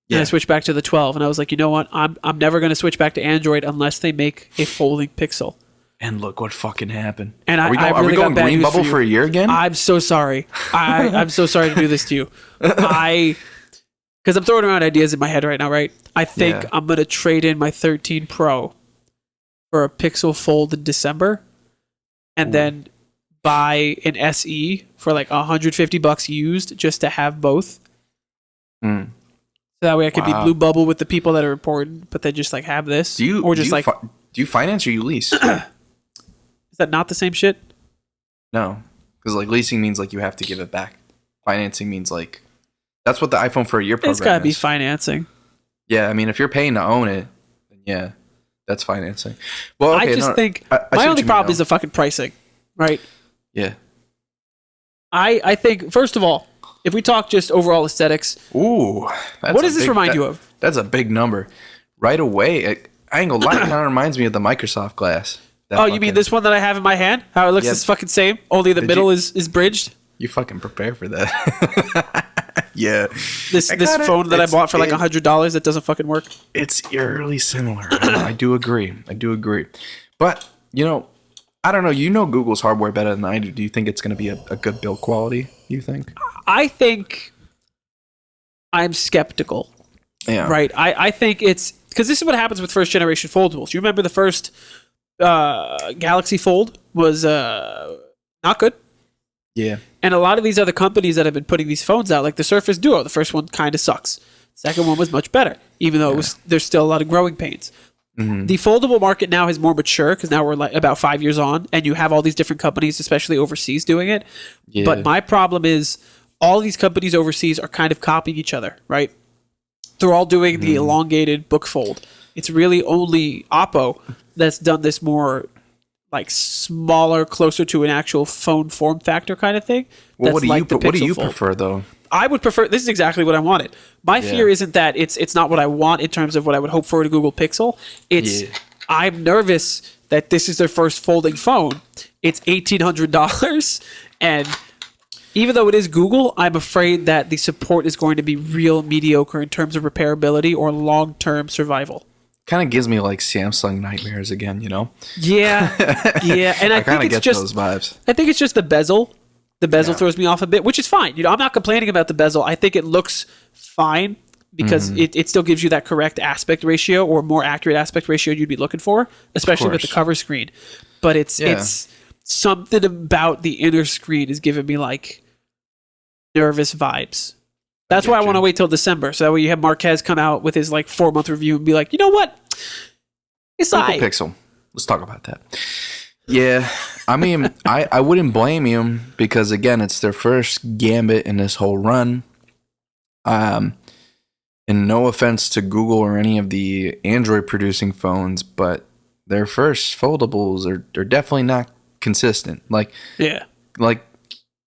And I switched back to the 12, and I was like, you know what? I'm never going to switch back to Android unless they make a folding Pixel. And look what fucking happened. And are we going green bubble for a year again? I'm so sorry. I'm so sorry to do this to you. Because I'm throwing around ideas in my head right now, right? I think I'm going to trade in my 13 Pro for a Pixel Fold in December, and then buy an SE for like $150 used just to have both. So that way I could be blue bubble with the people that are important, but then just like have this. Do you finance or you lease? Is that not the same shit? No, because like leasing means like you have to give it back. Financing means like that's what the iPhone for a year program is. It's gotta be financing. Yeah, I mean if you're paying to own it, then yeah. That's financing. Well, okay, I just think I see my what only you mean, problem though. is the fucking pricing, right? Yeah. I think, first of all, if we talk just overall aesthetics, Ooh. what does this remind you of? That's a big number. Right away, I ain't gonna lie, it kind of reminds me of the Microsoft glass. Oh, you mean this one that I have in my hand? How it looks Yeah. the fucking same, only the middle is bridged? You fucking prepare for that. Yeah. This phone that I bought for like $100 that doesn't fucking work. It's eerily similar. I do agree. But, I don't know. You know Google's hardware better than I do. Do you think it's going to be a good build quality, you think? I think I'm skeptical. Yeah. Right? I think it's... Because this is what happens with first generation foldables. You remember the first Galaxy Fold was not good? Yeah. And a lot of these other companies that have been putting these phones out, like the Surface Duo, the first one kind of sucks. Second one was much better, even though there's still a lot of growing pains. Mm-hmm. The foldable market now is more mature because now we're like about 5 years on, and you have all these different companies, especially overseas, doing it. Yeah. But my problem is all these companies overseas are kind of copying each other, right? They're all doing the elongated book fold. It's really only Oppo that's done this more like smaller, closer to an actual phone form factor kind of thing. Well, what do you prefer though? I would prefer, this is exactly what I wanted. My fear isn't that it's not what I want in terms of what I would hope for in a Google Pixel. I'm nervous that this is their first folding phone. It's $1,800, and even though it is Google, I'm afraid that the support is going to be real mediocre in terms of repairability or long-term survival. Kind of gives me like Samsung nightmares again, Yeah, and I think it's just those vibes. I think it's just the bezel. The bezel throws me off a bit, which is fine. I'm not complaining about the bezel. I think it looks fine because it still gives you that correct aspect ratio or more accurate aspect ratio you'd be looking for, especially with the cover screen. But it's something about the inner screen is giving me like nervous vibes. That's why I want to wait till December, so that way you have Marquez come out with his like 4-month review and be like, you know what? It's Google Pixel. Let's talk about that. Yeah, I mean, I wouldn't blame you because again, it's their first gambit in this whole run. And no offense to Google or any of the Android producing phones, but their first foldables are definitely not consistent. Like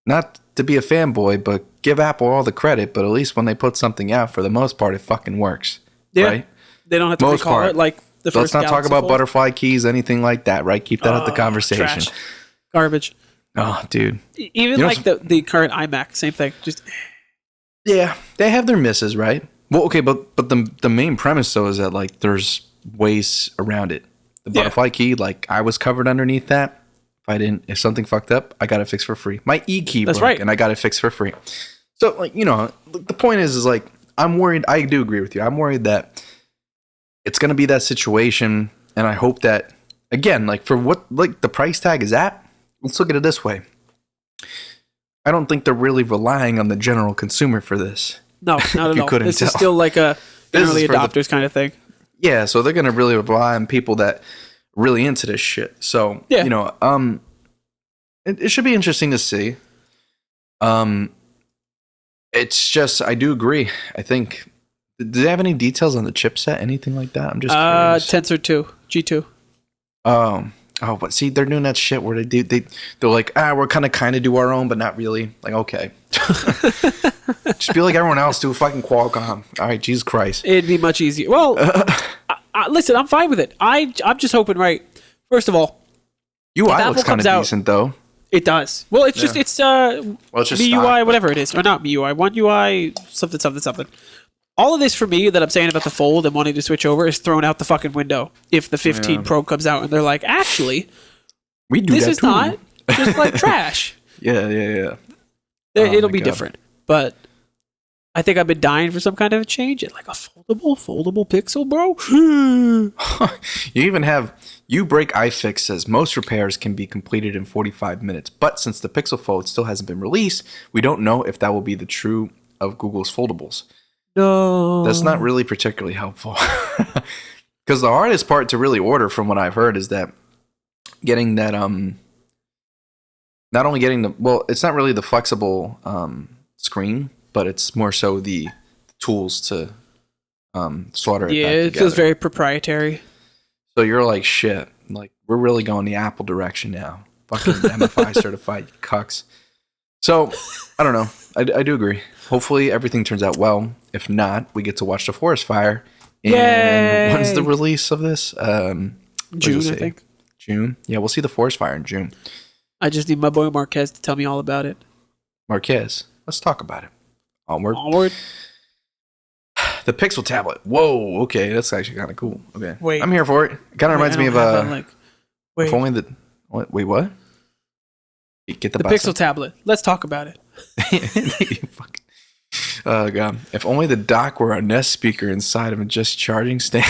not to be a fanboy, but give Apple all the credit, but at least when they put something out, for the most part, it fucking works. Yeah. Right? They don't have to recall it like the first. Let's not talk about butterfly keys, anything like that, right? Keep that out the conversation. Trash. Garbage. Oh, dude. Even like the current iMac, same thing. Just yeah, they have their misses, right? Well, okay, but the main premise though is that like there's ways around it. The butterfly key, like I was covered underneath that. If something fucked up, I got it fixed for free. My E-key broke, and I got it fixed for free. So, like, the point is like, I'm worried. I do agree with you. I'm worried that it's going to be that situation, and I hope that, again, like, for what, like, the price tag is at, let's look at it this way. I don't think they're really relying on the general consumer for this. No, not at all. This is still like a early adopters kind of thing. Yeah, so they're going to really rely on people that really into this shit. So, it should be interesting to see. It's just, I do agree. I think, do they have any details on the chipset? Anything like that? I'm just curious. Tensor 2, G2. But see, they're doing that shit where they're like, we're kind of do our own, but not really. Like, okay. Just be like everyone else, do fucking Qualcomm. All right, Jesus Christ. It'd be much easier. Well, listen, I'm fine with it. I'm just hoping, right? First of all, UI looks kind of decent, though. It does. Well, it's just MIUI, whatever it is, or not MIUI, One UI, something. All of this for me that I'm saying about the Fold and wanting to switch over is thrown out the fucking window if the 15 Pro comes out and they're like, actually, this is not just like trash. Yeah. It'll be different, but I think I've been dying for some kind of a change. Like a foldable Pixel, bro. You break iFix says most repairs can be completed in 45 minutes, but since the Pixel Fold still hasn't been released, we don't know if that will be the true of Google's foldables. No, that's not really particularly helpful. Because the hardest part to really order, from what I've heard, is that getting that not only getting it's not really the flexible screen, but it's more so the tools to solder it back together. It feels very proprietary. So you're like, shit. Like, we're really going the Apple direction now. Fucking MFI certified cucks. So, I don't know. I do agree. Hopefully everything turns out well. If not, we get to watch the forest fire. And Yay! when's the release of this? June, I think. June? Yeah, we'll see the forest fire in June. I just need my boy Marquez to tell me all about it. Marquez, let's talk about it. Onward. Onward. The Pixel tablet. Whoa, okay, that's actually kind of cool. Okay, Wait. I'm here for it. Kind of reminds me of wait. If only the wait, what? Get the Pixel tablet. Let's talk about it. Oh god! If only the dock were a Nest speaker inside of a just charging stand.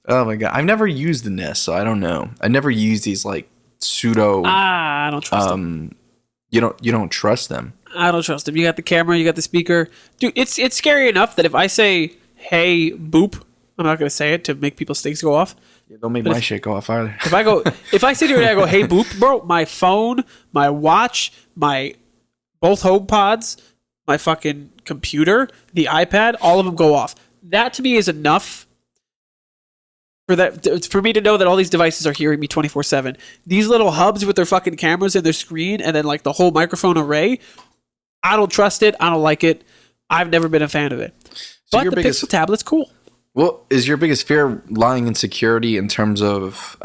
Oh my god! I've never used the Nest, so I don't know. I never used these like pseudo. I don't trust them. You don't trust them. I don't trust them. You got the camera, you got the speaker, dude. It's scary enough that if I say "Hey, boop," I'm not gonna say it to make people's things go off. Yeah, don't make my shit go off either. If I sit here and I go, "Hey, boop," bro, my phone, my watch, my both HomePods, my fucking computer, the iPad, all of them go off. That to me is enough for me to know that all these devices are hearing me 24/7. These little hubs with their fucking cameras and their screen and then like the whole microphone array, I don't trust it. I don't like it. I've never been a fan of it. So but the Pixel tablet's cool. Well, is your biggest fear lying in security in terms of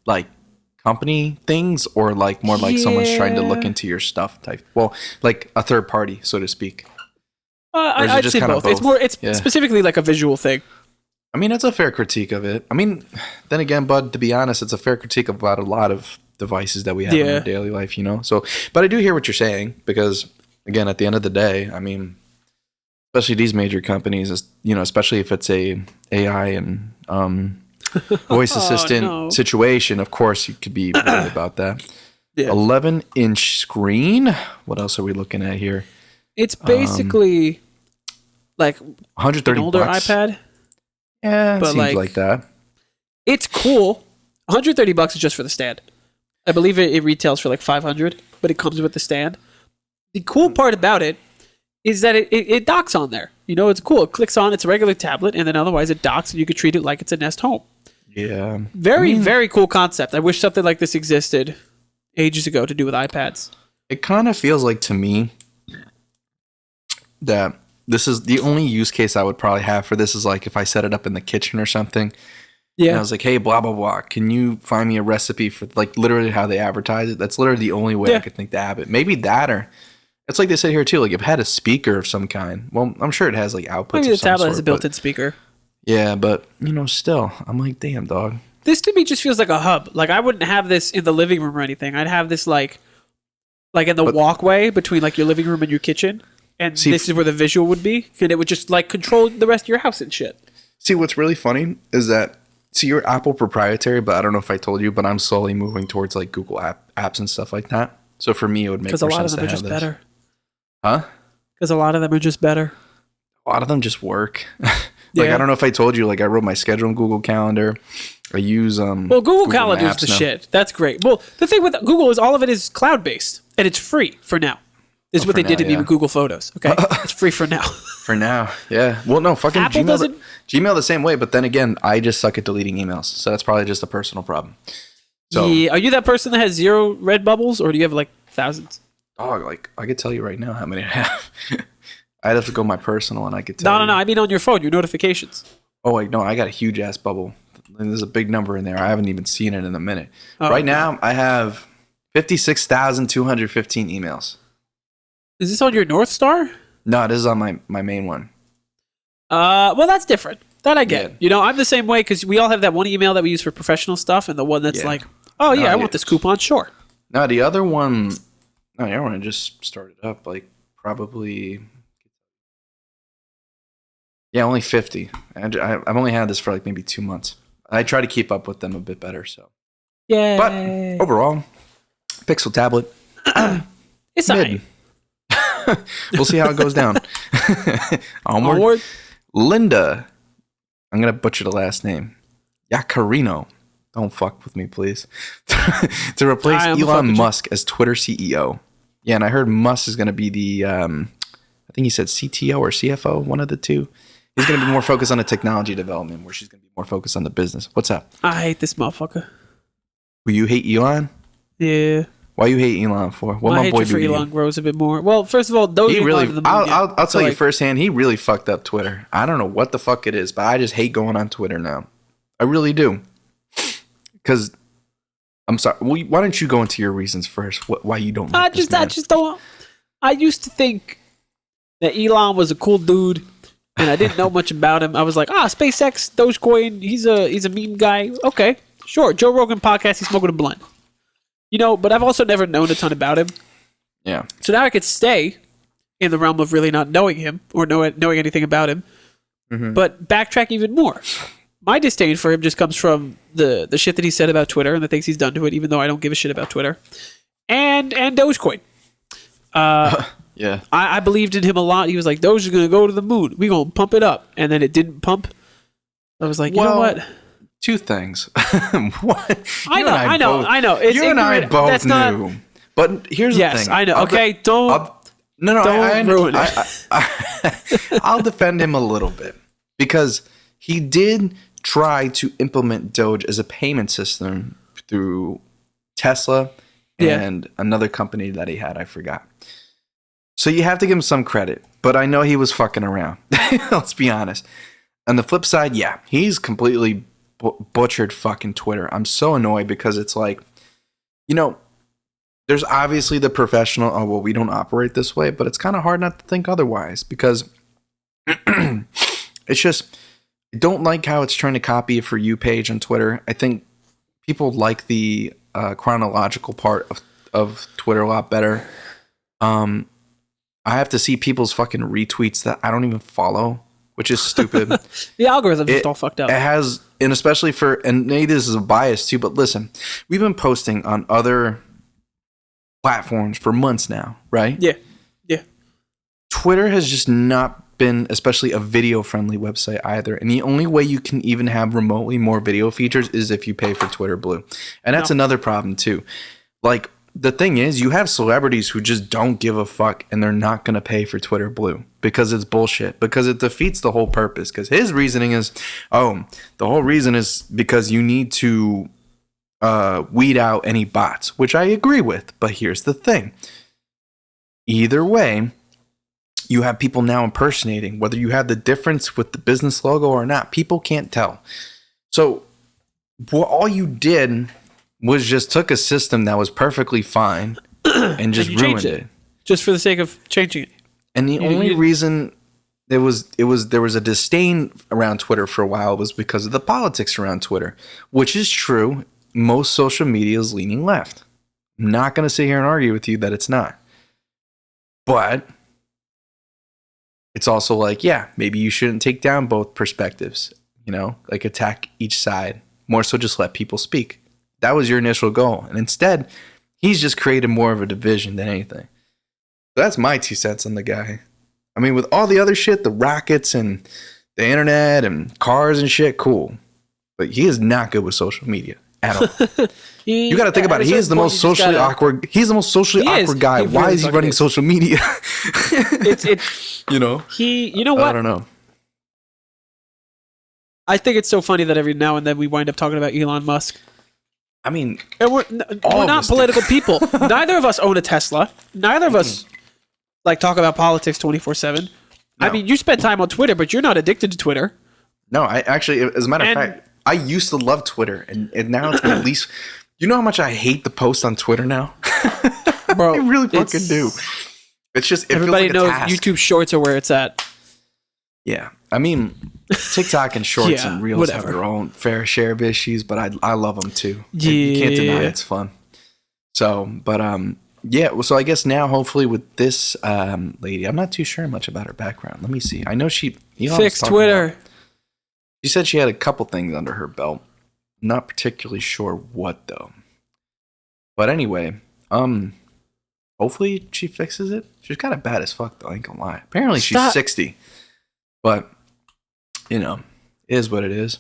like company things, or like more like someone's trying to look into your stuff type? Well, like a third party, so to speak. I'd say both. It's specifically like a visual thing. I mean, it's a fair critique of it. I mean, then again, bud, to be honest, it's a fair critique about a lot of devices that we have in our daily life, you know? So, but I do hear what you're saying because, again, at the end of the day, I mean, especially these major companies, you know, especially if it's a AI and voice assistant situation, of course, you could be worried about that. Yeah. 11-inch screen. What else are we looking at here? It's basically like $130 an older iPad. Yeah, but seems like that. It's cool. $130 is just for the stand. I believe it retails for like $500, but it comes with the stand. The cool part about it is that it docks on there. You know, it's cool. It clicks on. It's a regular tablet, and then otherwise it docks, and you could treat it like it's a Nest Home. Yeah. Very cool concept. I wish something like this existed ages ago to do with iPads. It kind of feels like to me that this is the only use case I would probably have for this is like if I set it up in the kitchen or something. Yeah. And I was like, hey, blah, blah, blah. Can you find me a recipe for like literally how they advertise it? That's literally the only way I could think to have it. Maybe that, or it's like they said here too, like if it had a speaker of some kind. Well, I'm sure it has like outputs. Maybe the tablet has a built-in speaker. Yeah, but you know, still, I'm like, damn, dog. This to me just feels like a hub. Like I wouldn't have this in the living room or anything. I'd have this like in the walkway between like your living room and your kitchen. And this is where the visual would be. And it would just like control the rest of your house and shit. See, what's really funny is that, you're Apple proprietary, but I don't know if I told you, but I'm slowly moving towards like Google apps and stuff like that. So for me, it would make more sense to have this. Because a lot of them are just better. Huh? Because a lot of them are just better. A lot of them just work. Like, I don't know if I told you, like I wrote my schedule in Google Calendar. I use well, Google Calendar is the shit. That's great. Well, the thing with Google is all of it is cloud-based. And it's free for now. This is what they did to me with Google Photos. Okay, it's free for now. For now, yeah. Well, no, fucking Apple Gmail the same way. But then again, I just suck at deleting emails, so that's probably just a personal problem. So, yeah, are you that person that has 0 red bubbles, or do you have like thousands? Oh, like I could tell you right now how many I have. I'd have to go my personal, and I could tell. No. I mean on your phone, your notifications. Oh wait, no, I got a huge ass bubble, and there's a big number in there. I haven't even seen it in a minute. Right now, I have 56,215 emails. Is this on your North Star? No, this is on my main one. Well, that's different. That I get. Yeah. You know, I'm the same way because we all have that one email that we use for professional stuff, and the one that's like, oh yeah, I want this coupon. Sure. No, the other one. No, the other one I just started up like probably. Yeah, only 50. I've only had this for like maybe 2 months. I try to keep up with them a bit better. So. Yeah. But overall, Pixel tablet. It's mid. We'll see how it goes down. Onward. Linda. I'm going to butcher the last name. Yaccarino. Don't fuck with me, please. To replace Elon Musk as Twitter CEO. Yeah, and I heard Musk is going to be the, I think he said CTO or CFO, one of the two. He's going to be more focused on the technology development, where she's going to be more focused on the business. What's up? I hate this motherfucker. Will you hate Elon? Yeah. Why you hate Elon for? What my my boy hatred do for to Elon you? grows a bit more. Well, first of all, those He really. the I'll tell you firsthand. He really fucked up Twitter. I don't know what the fuck it is, but I just hate going on Twitter now. I really do. Because I'm sorry. Well, why don't you go into your reasons first? Why you don't? Like I just don't. I used to think that Elon was a cool dude, and I didn't know much about him. I was like, SpaceX, Dogecoin. He's a meme guy. Okay, sure. Joe Rogan podcast. He's smoking a blunt. But I've also never known a ton about him. Yeah. So now I could stay in the realm of really not knowing him or knowing anything about him, but backtrack even more. My disdain for him just comes from the shit that he said about Twitter and the things he's done to it, even though I don't give a shit about Twitter, and Dogecoin. Yeah. I believed in him a lot. He was like, Doge is going to go to the moon. We're going to pump it up. And then it didn't pump. I was like, you know what? Two things. What? I know. It's you and I ignorant. both That's knew. Not, But here's the yes, thing. I know. Okay, don't ruin it. I'll defend him a little bit because he did try to implement Doge as a payment system through Tesla and another company that he had. I forgot. So you have to give him some credit, but I know he was fucking around. Let's be honest. On the flip side, yeah, he's completely butchered fucking Twitter. I'm so annoyed because it's like, there's obviously the professional, we don't operate this way, but it's kind of hard not to think otherwise because it's just, I don't like how it's trying to copy a For You page on Twitter. I think people like the chronological part of Twitter a lot better. I have to see people's fucking retweets that I don't even follow, which is stupid. The algorithm is all fucked up. It has, and especially and maybe this is a bias too, but listen, we've been posting on other platforms for months now, right? Yeah. Twitter has just not been, especially a video-friendly website either. And the only way you can even have remotely more video features is if you pay for Twitter Blue. And that's another problem too. Like, the thing is, you have celebrities who just don't give a fuck and they're not going to pay for Twitter Blue because it's bullshit, because it defeats the whole purpose. Because his reasoning is, the whole reason is because you need to weed out any bots, which I agree with. But here's the thing. Either way, you have people now impersonating, whether you have the difference with the business logo or not. People can't tell. So all you did was just took a system that was perfectly fine and just ruined it. Just for the sake of changing it. And the only reason there was a disdain around Twitter for a while was because of the politics around Twitter, which is true. Most social media is leaning left. I'm not going to sit here and argue with you that it's not. But it's also like, maybe you shouldn't take down both perspectives, like attack each side. More so just let people speak. That was your initial goal. And instead, he's just created more of a division than anything. So that's my 2 cents on the guy. I mean, with all the other shit, the rockets and the internet and cars and shit, cool. But he is not good with social media at all. You got to think about it. He is the most socially awkward. He's the most socially awkward guy. Why is he running social media? It's you know what? I don't know. I think it's so funny that every now and then we wind up talking about Elon Musk. I mean, and we're not political people. Neither of us own a Tesla. Neither of us talk about politics 24/7. No. I mean, you spend time on Twitter, but you're not addicted to Twitter. No, I actually, as a matter of fact, I used to love Twitter, and now it's at least. You know how much I hate the post on Twitter now? Bro, I really fucking do. It's just everybody knows YouTube Shorts are where it's at. Yeah, I mean, TikTok and Shorts and Reels have their own fair share of issues, but I love them too. Yeah. You can't deny it's fun. So, but so I guess now, hopefully, with this lady, I'm not too sure much about her background. Let me see. I know she fixed Twitter. She said she had a couple things under her belt. Not particularly sure what though. But anyway, hopefully she fixes it. She's kind of bad as fuck though, I ain't gonna lie. Apparently she's 60. But, it is what it is.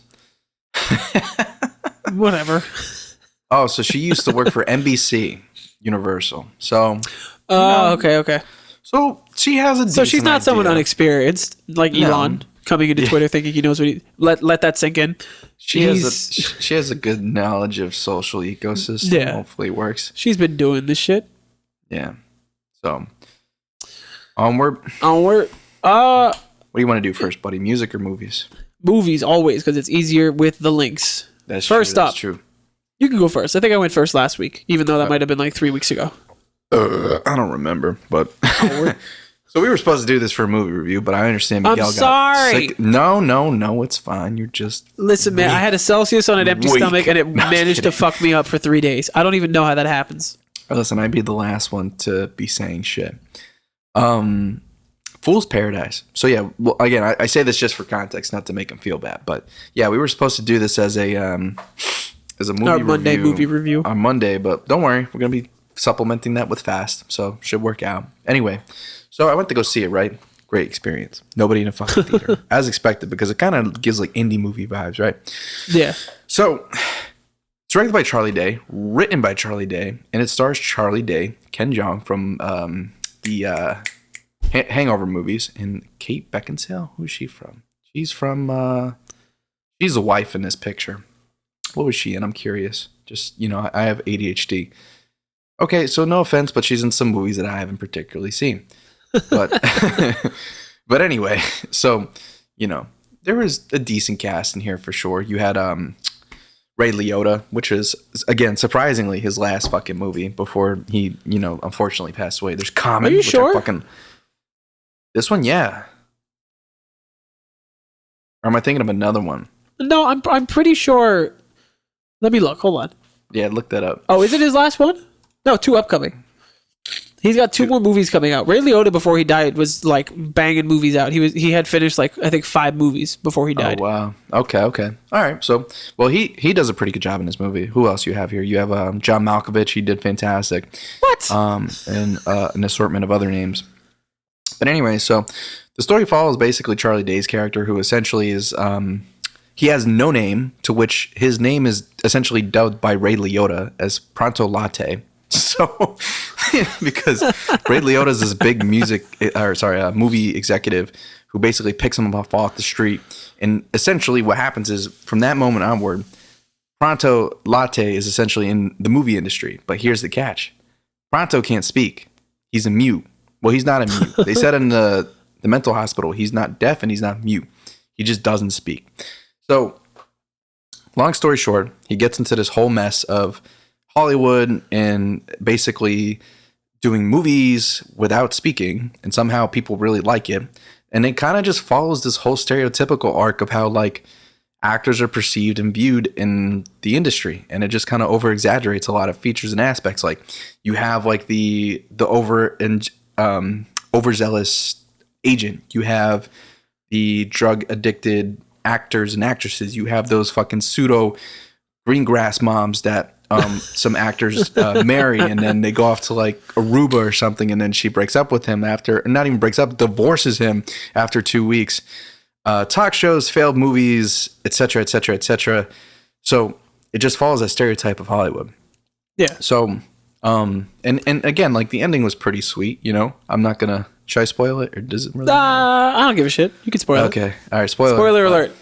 Whatever. Oh, so she used to work for NBC Universal. So okay. So she has a So she's not someone unexperienced like Elon. coming into Twitter thinking he knows what he let that sink in. She has a good knowledge of social ecosystem. Yeah. Hopefully it works. She's been doing this shit. Yeah. So onward. What do you want to do first, buddy? Music or movies? Movies always, because it's easier with the links. That's first true. up. That's true. You can go first. I think I went first last week, even though that might have been like 3 weeks ago. I don't remember, but so we were supposed to do this for a movie review, but I understand Miguel I'm sorry. got sick. No, it's fine. You're just listen, man. I had a Celsius on an empty stomach, and it managed to fuck me up for 3 days. I don't even know how that happens. Listen, I'd be the last one to be saying shit. Fool's Paradise. So yeah, well, again, I say this just for context, not to make him feel bad, but yeah, we were supposed to do this as a movie review on Monday, but don't worry, we're gonna be supplementing that with Fast, so should work out. Anyway, so I went to go see it, right? Great experience. Nobody in a fucking theater. As expected, because it kind of gives like indie movie vibes, right? Yeah. So it's directed by Charlie Day, written by Charlie Day, and it stars Charlie Day, Ken Jeong from the Hangover movies, and Kate Beckinsale. Who is she from? She's from she's a wife in this picture. What was she in? I'm curious. Just, you know, I have ADHD. Okay, so no offense, but she's in some movies that I haven't particularly seen. But but anyway, so, you know, there was a decent cast in here for sure. You had Ray Liotta, which is, again, surprisingly his last fucking movie before he, you know, unfortunately passed away. There's Common. Are you sure? This one, yeah. Or am I thinking of another one? No, I'm pretty sure. Let me look. Hold on. Yeah, look that up. Oh, is it his last one? No, 2 upcoming. He's got 2 more movies coming out. Ray Liotta, before he died, was like banging movies out. He had finished like I think 5 movies before he died. Oh wow. Okay. All right. So, well, he does a pretty good job in this movie. Who else you have here? You have John Malkovich. He did fantastic. What? And an assortment of other names. But anyway, so the story follows basically Charlie Day's character, who essentially is he has no name, to which his name is essentially dubbed by Ray Liotta as Pronto Latte. So, because Ray Liotta is this big movie executive who basically picks him up off the street, and essentially what happens is from that moment onward, Pronto Latte is essentially in the movie industry. But here's the catch: Pronto can't speak; he's a mute. Well, he's not a mute. They said in the mental hospital he's not deaf and he's not mute. He just doesn't speak. So, long story short, he gets into this whole mess of Hollywood and basically doing movies without speaking, and somehow people really like it. And it kind of just follows this whole stereotypical arc of how like actors are perceived and viewed in the industry, and it just kind of over exaggerates a lot of features and aspects. Like you have like the overzealous agent, you have the drug addicted actors and actresses, you have those fucking pseudo green grass moms that some actors marry, and then they go off to like Aruba or something, and then she breaks up with him after, not even breaks up, divorces him after 2 weeks. Talk shows, failed movies, etc., etc., etc. So it just follows that stereotype of Hollywood. Yeah. So, and again, like the ending was pretty sweet. You know, I'm not gonna. Should I spoil it, or does it really? I don't give a shit. You can spoil it. Okay. All right. Spoiler alert.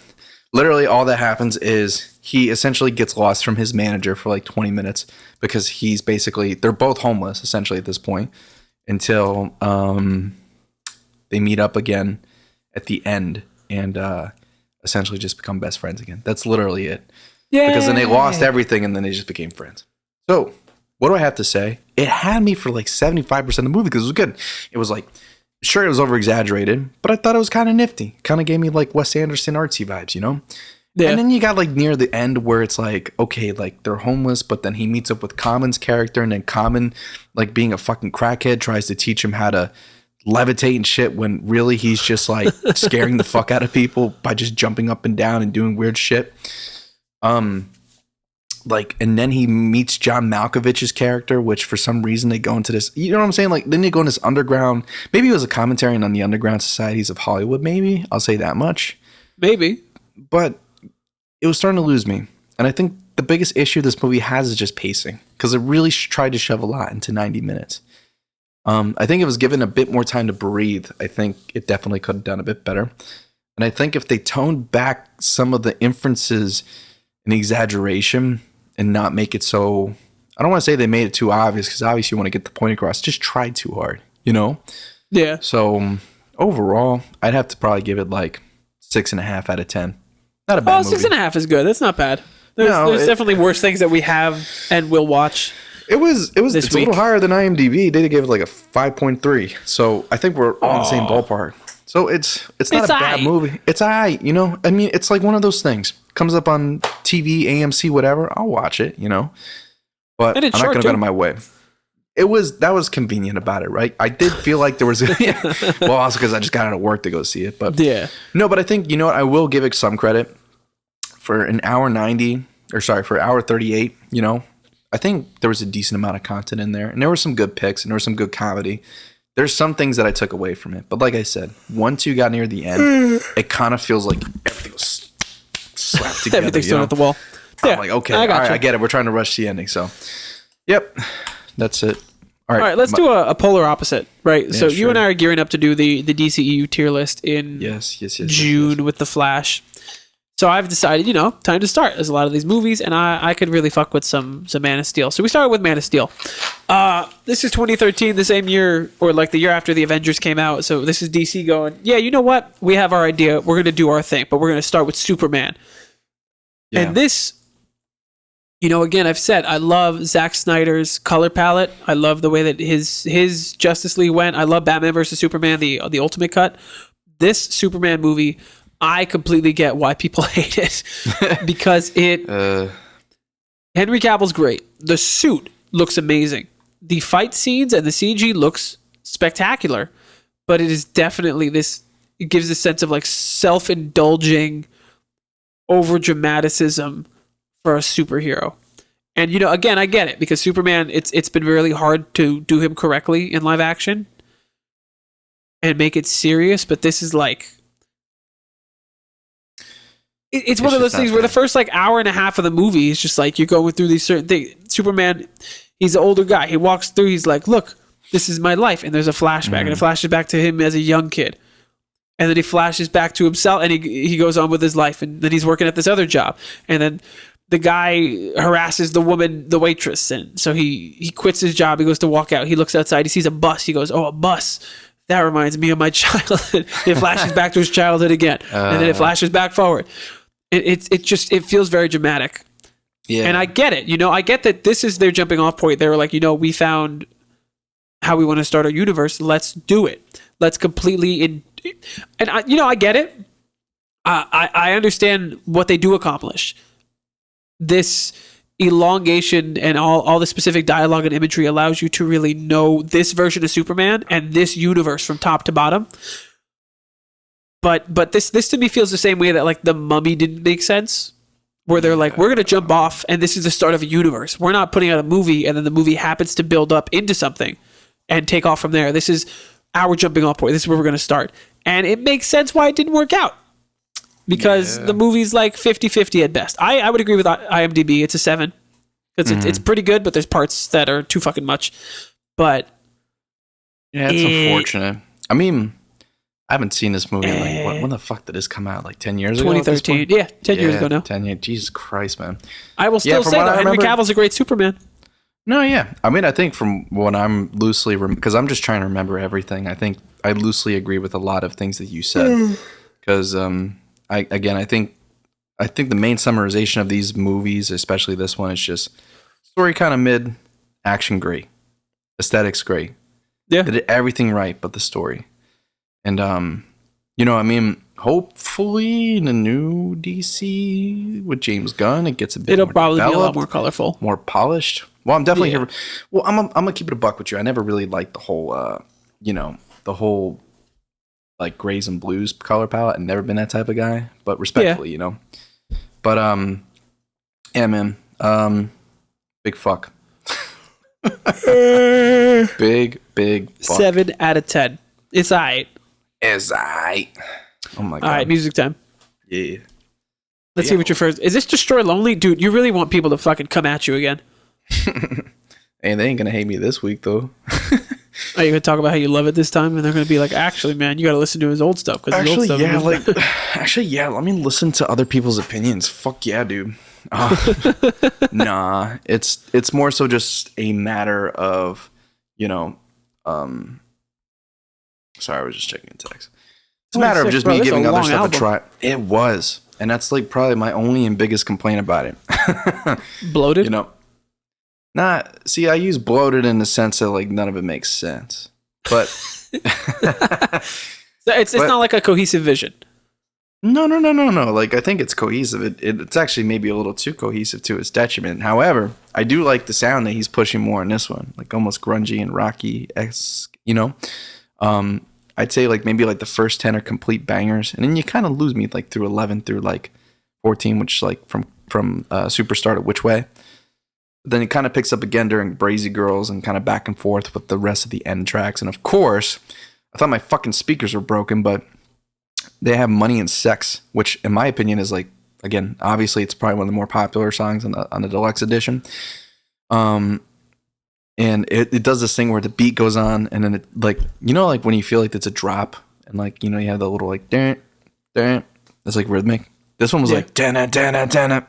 Literally, all that happens is he essentially gets lost from his manager for like 20 minutes because he's basically, they're both homeless essentially at this point until they meet up again at the end and essentially just become best friends again. That's literally it. Yeah. Because then they lost everything and then they just became friends. So what do I have to say? It had me for like 75% of the movie because it was good. It was like, sure, it was over exaggerated, but I thought it was kind of nifty. Kind of gave me like Wes Anderson artsy vibes, you know? Yeah. And then you got like near the end where it's like, okay, like they're homeless, but then he meets up with Common's character, and then Common, like being a fucking crackhead, tries to teach him how to levitate and shit when really he's just like scaring the fuck out of people by just jumping up and down and doing weird shit. Like, and then he meets John Malkovich's character, which for some reason they go into this, you know what I'm saying? Like, then they go in this underground, maybe it was a commentary on the underground societies of Hollywood, maybe. I'll say that much. Maybe. But it was starting to lose me. And I think the biggest issue this movie has is just pacing, because it really tried to shove a lot into 90 minutes. I think it was given a bit more time to breathe. I think it definitely could have done a bit better. And I think if they toned back some of the inferences and exaggeration and not make it so, I don't want to say they made it too obvious, because obviously you want to get the point across. Just tried too hard, you know? Yeah. So overall, I'd have to probably give it like 6.5 out of 10. Not a bad movie. 6.5 is good. That's not bad. There's definitely worse things that we have and will watch. It's a little higher than IMDb. They gave it like a 5.3. So I think we're all in the same ballpark. So it's not a bad movie. It's alright, you know? I mean, it's like one of those things. Comes up on TV, AMC, whatever. I'll watch it, you know? But I'm not going to go out of my way. That was convenient about it, right? I did feel like there was well, also because I just got out of work to go see it. But yeah. No, but I think, you know what? I will give it some credit for an hour 90, or sorry, for hour 38, you know? I think there was a decent amount of content in there, and there were some good picks, and there was some good comedy. There's some things that I took away from it, but like I said, once you got near the end, it kind of feels like everything was slapped together. Everything's thrown at the wall. Yeah, I'm like, okay, all right, I get it. We're trying to rush the ending, so yep, that's it. All right, let's do a polar opposite, right? Yeah, so you and I are gearing up to do the DCEU tier list in June with The Flash. So I've decided, time to start. There's a lot of these movies, and I could really fuck with some Man of Steel. So we started with Man of Steel. This is 2013, the same year, or like the year after the Avengers came out. So this is DC going, yeah, you know what? We have our idea. We're going to do our thing, but we're going to start with Superman. Yeah. And this, again, I've said, I love Zack Snyder's color palette. I love the way that his Justice League went. I love Batman versus Superman, the Ultimate Cut. This Superman movie, I completely get why people hate it because Henry Cavill's great. The suit looks amazing. The fight scenes and the CG looks spectacular, but it is definitely it gives a sense of like self-indulging over dramaticism for a superhero. And again, I get it because Superman, it's been really hard to do him correctly in live action and make it serious, but this is like, it's one of those things where the first like hour and a half of the movie is just like you're going through these certain things. Superman, he's an older guy. He walks through. He's like, "Look, this is my life." And there's a flashback, and it flashes back to him as a young kid, and then he flashes back to himself, and he goes on with his life, and then he's working at this other job, and then the guy harasses the woman, the waitress, and so he quits his job. He goes to walk out. He looks outside. He sees a bus. He goes, "Oh, a bus. That reminds me of my childhood." It flashes back to his childhood again, and then it flashes back forward. It feels very dramatic. Yeah. And I get it. I get that this is their jumping off point. They were like, we found how we want to start our universe. Let's do it. Let's completely and I get it. I understand what they do accomplish. This elongation and all the specific dialogue and imagery allows you to really know this version of Superman and this universe from top to bottom. But this to me feels the same way that like The Mummy didn't make sense, where they're like, we're going to jump off and this is the start of a universe. We're not putting out a movie and then the movie happens to build up into something and take off from there. This is our jumping off point. This is where we're going to start. And it makes sense why it didn't work out because the movie's like 50-50 at best. I would agree with IMDb. It's a 7 because it's pretty good, but there's parts that are too fucking much. But yeah, it's unfortunate. I mean, I haven't seen this movie like when the fuck did this come out? Like 10 years ago? 2013. Yeah, 10 years ago now. 10 years. Jesus Christ, man. I will still say that Henry Cavill's a great Superman. No, yeah. I mean, I think from what I'm loosely because I'm just trying to remember everything. I think I loosely agree with a lot of things that you said. Because I think the main summarization of these movies, especially this one, is just story kind of mid, action great, aesthetics great. Yeah, they did everything right, but the story. And, I mean, hopefully in the new DC with James Gunn, it gets a bit more probably be a lot more colorful. More polished. Well, I'm definitely here. Well, I'm going to keep it a buck with you. I never really liked the whole, like grays and blues color palette. I've never been that type of guy, but respectfully, But, yeah, man. Big fuck. big fuck. 7 out of 10. It's all right. Oh my god. All right, music time. Yeah. Let's see what your first. Is this Destroy Lonely? Dude, you really want people to fucking come at you again. And they ain't gonna hate me this week though. Are you gonna talk about how you love it this time? And they're gonna be like, actually, man, you gotta listen to his old stuff. Actually, yeah, let me listen to other people's opinions. Fuck yeah, dude. Nah, it's more so just a matter of, sorry, I was just checking a text. It's a matter of just me giving other stuff a try. It was. And that's like probably my only and biggest complaint about it. Bloated? See, I use bloated in the sense that like none of it makes sense. But it's not like a cohesive vision. No. Like I think it's cohesive. It's actually maybe a little too cohesive to its detriment. However, I do like the sound that he's pushing more in this one, like almost grungy and rocky-esque, I'd say like maybe like the first 10 are complete bangers, and then you kind of lose me like through 11 through like 14, which like from Superstar to Which Way. But then it kind of picks up again during Brazy Girls and kind of back and forth with the rest of the end tracks. And of course, I thought my fucking speakers were broken, but they have Money and Sex, which in my opinion is like, again, obviously it's probably one of the more popular songs on the deluxe edition. And it does this thing where the beat goes on, and then it like like when you feel like it's a drop, and like you have the little like dun, it's like rhythmic. This one was like dun dun dun dun.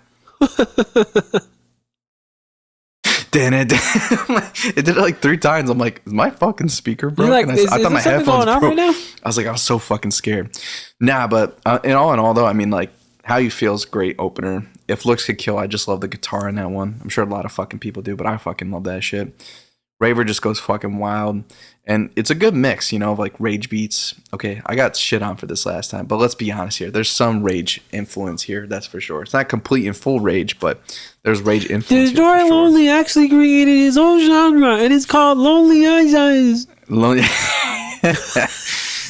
It did it like 3 times. I'm like, is my fucking speaker broke? Like, I thought my headphones broke. Right now? I was like, I was so fucking scared. Nah, but in all though, I mean, like, How You Feel is a great opener. If Looks Could Kill, I just love the guitar in that one. I'm sure a lot of fucking people do, but I fucking love that shit. Raver just goes fucking wild. And it's a good mix, of like rage beats. Okay, I got shit on for this last time, but let's be honest here. There's some rage influence here, that's for sure. It's not complete and full rage, but there's rage influence. Destroy Lonely actually created his own genre, and it's called Lonely Eyes. Lonely.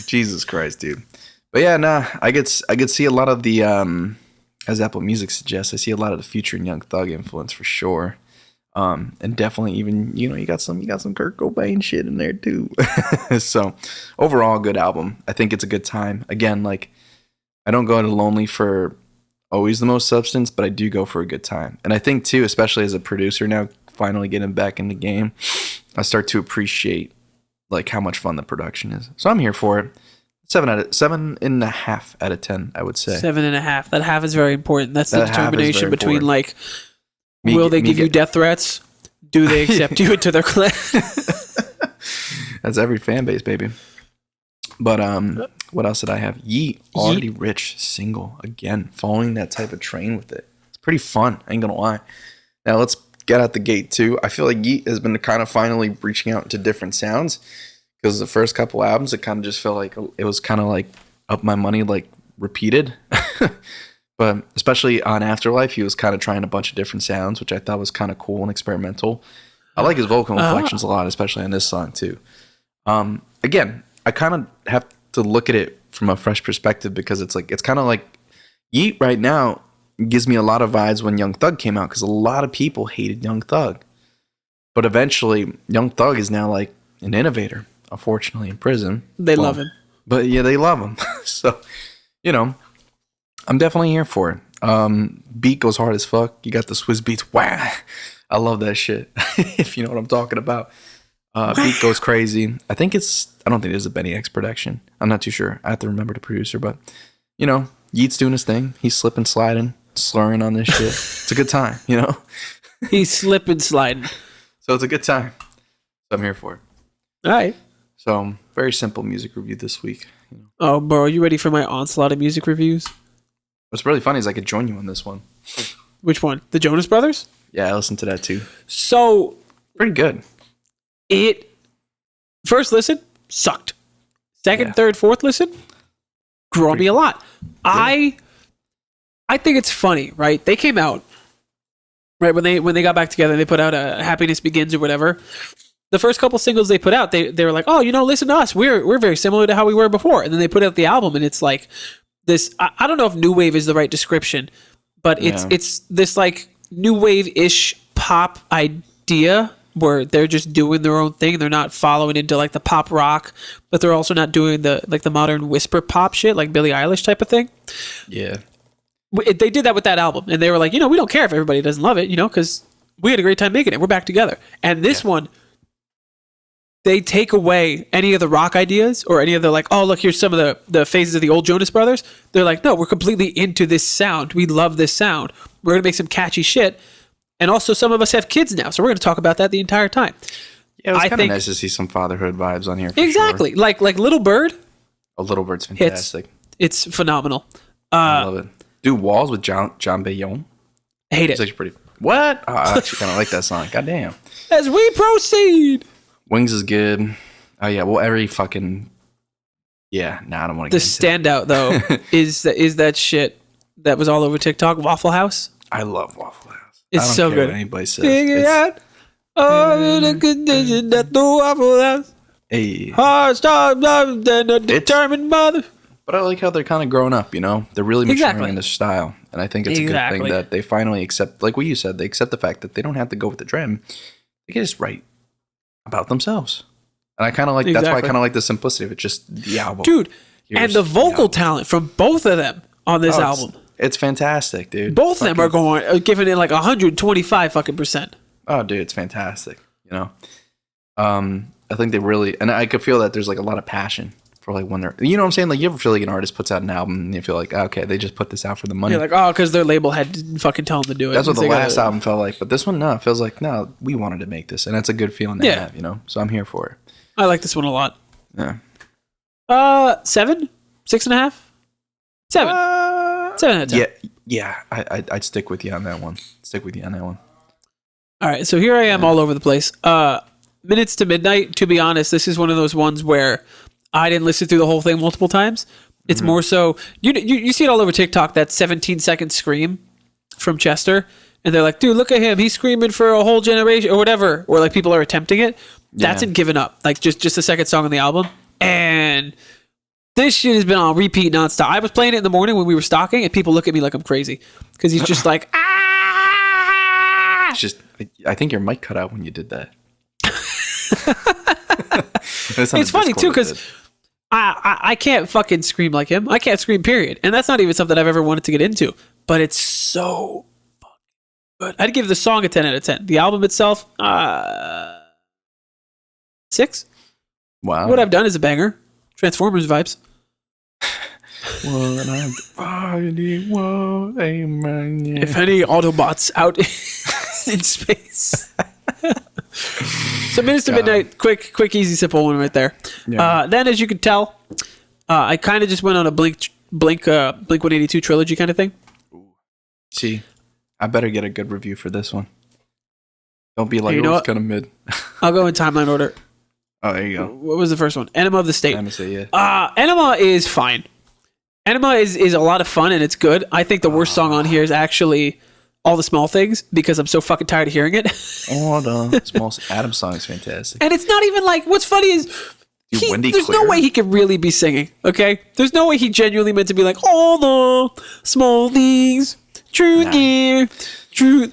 Jesus Christ, dude. But yeah, nah, I could see a lot of the, as Apple Music suggests, I see a lot of the Future and Young Thug influence for sure. And definitely even, you got some Kurt Cobain shit in there too. So overall, good album. I think it's a good time. Again, like I don't go to Lonely for always the most substance, but I do go for a good time. And I think too, especially as a producer now, finally getting back in the game, I start to appreciate like how much fun the production is. So I'm here for it. 7.5 out of 10, I would say. 7.5. That half is very important. That's the determination between like, will they give you death threats? Do they accept you into their clan? That's every fan base, baby. But what else did I have? Yeet, Already Rich single again, following that type of train with it. It's pretty fun. I ain't gonna lie. Now let's get out the gate too. I feel like Yeet has been kind of finally reaching out to different sounds. Because the first couple albums, it kind of just felt like it was kind of like Up My Money, like repeated. But especially on Afterlife, he was kind of trying a bunch of different sounds, which I thought was kind of cool and experimental. I like his vocal inflections a lot, especially on this song too. Again, I kind of have to look at it from a fresh perspective because it's kind of like Yeet right now gives me a lot of vibes when Young Thug came out because a lot of people hated Young Thug. But eventually, Young Thug is now like an innovator. Unfortunately, in prison. They love him. But yeah, they love him. So, I'm definitely here for it. Beat goes hard as fuck. You got the Swiss beats. Wow. I love that shit. If you know what I'm talking about. Beat goes crazy. I don't think there's a Benny X production. I'm not too sure. I have to remember the producer, but Yeet's doing his thing. He's slipping, sliding, slurring on this shit. It's a good time, He's slipping, sliding. So it's a good time. So I'm here for it. All right. So, very simple music review this week. Oh, bro, are you ready for my onslaught of music reviews? What's really funny is I could join you on this one. Which one? The Jonas Brothers? Yeah, I listened to that too. So, pretty good. First listen, sucked. Second, third, fourth listen, grew on me a lot. Yeah. I think it's funny, right? They came out, right, when they got back together, they put out a Happiness Begins or whatever. The first couple singles they put out, they were like, oh, listen to us. We're very similar to how we were before. And then they put out the album, and it's like this. I don't know if new wave is the right description, but it's this like new wave-ish pop idea where they're just doing their own thing. They're not following into like the pop rock, but they're also not doing the modern whisper pop shit like Billie Eilish type of thing. Yeah, they did that with that album, and they were like, we don't care if everybody doesn't love it, because we had a great time making it. We're back together, and this one. they take away any of the rock ideas or any of the like, oh, look, here's some of the phases of the old Jonas Brothers. They're like, no, we're completely into this sound. We love this sound. We're going to make some catchy shit. And also some of us have kids now, so we're going to talk about that the entire time. Yeah, it was kind of nice to see some fatherhood vibes on here. Exactly. Sure. Like Little Bird. Oh, Little Bird's fantastic. It's phenomenal. I love it. Dude, Walls with John Bayonne. I hate It's it. actually pretty... What? Oh, I actually kind of like that song. Goddamn. As we proceed. Wings is good. Oh, yeah. Well, every fucking... Yeah, I don't want to The standout, though, is that shit that was all over TikTok, Waffle House. I love Waffle House. It's I don't so care good. What anybody says. Figure out all the condition that the Waffle House. Hey. Hard start, then a determined mother. But I like how they're kind of growing up, you know? They're really maturing Exactly. in this style. And I think it's a good thing that they finally accept, like what you said, they accept the fact that they don't have to go with the trend. They can just write about themselves. And I kind of like, that's why I kind of like the simplicity of it, just the album. Dude, and the vocal talent from both of them on this album. It's fantastic, dude. Both of them are giving it like 125 fucking percent. Oh, dude, it's fantastic, you know? I think they really, and I could feel that there's like a lot of passion for like when they're, you know what I'm saying? Like you ever feel like an artist puts out an album and you feel like, okay, they just put this out for the money. You're like, oh, because their label had to fucking tell them to do it. That's what the last album felt like. But this one, no, it feels like, no, we wanted to make this. And that's a good feeling to have, you know? So I'm here for it. I like this one a lot. Yeah. 7? 6.5? 7. 7 out of 10. Yeah. I'd stick with you on that one. All right, so here I am all over the place. Minutes to Midnight, to be honest, this is one of those ones where I didn't listen through the whole thing multiple times. It's more so, you see it all over TikTok, that 17-second scream from Chester, and they're like, dude, look at him, he's screaming for a whole generation, or whatever, or like people are attempting it. That's in Giving Up, like just the second song on the album. And this shit has been on repeat nonstop. I was playing it in the morning when we were stalking, and people look at me like I'm crazy, because he's just like, ah! It's just, I think your mic cut out when you did that. It's funny too because I can't fucking scream like him. I can't scream, period. And that's not even something I've ever wanted to get into. But it's so fucking good. I'd give the song a 10 out of 10. The album itself, 6. Wow. What I've Done is a banger. Transformers vibes. If any Autobots out in space. So Minutes to Midnight, quick, easy, simple one right there. Yeah. Then, as you can tell, I kind of just went on a Blink 182 trilogy kind of thing. See, I better get a good review for this one. Don't be like, it was kind of mid. I'll go in timeline order. Oh, there you go. What was the first one? Enema of the State. Yeah. Enema is fine. Enema is a lot of fun and it's good. I think the worst song on here is actually All the Small Things because I'm so fucking tired of hearing it. All the small Adam's song is fantastic. And it's not even like, what's funny is there's no way he could really be singing, okay? There's no way he genuinely meant to be like, all the small things, true dear, true.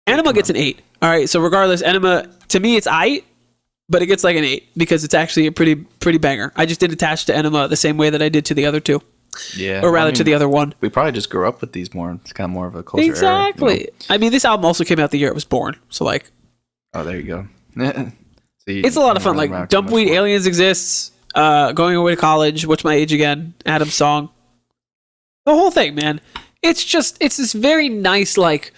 Enema gets an 8. All right, so regardless, Enema, to me, it's aight, but it gets like an 8 because it's actually a pretty banger. I just didn't attach to Enema the same way that I did to the other two. Yeah. Or rather, to the other one. We probably just grew up with these more. It's kind of more of a culture Exactly. era, you know? I mean, this album also came out the year it was born. So, like... Oh, there you go. It's a lot of fun. Like, Dumpweed, Aliens Exists, Going Away to College, What's My Age Again, Adam's Song. The whole thing, man. It's this very nice, like...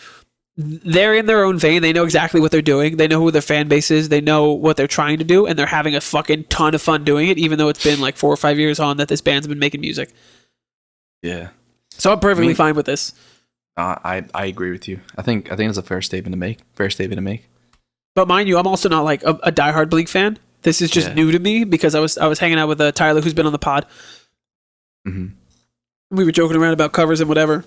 They're in their own vein. They know exactly what they're doing. They know who their fan base is. They know what they're trying to do. And they're having a fucking ton of fun doing it, even though it's been like 4 or 5 years on that this band's been making music. Yeah. So I'm perfectly fine with this. I agree with you. I think it's a fair statement to make. But mind you, I'm also not like a diehard Blink fan. This is just new to me because I was hanging out with Tyler, who's been on the pod. Mm-hmm. We were joking around about covers and whatever.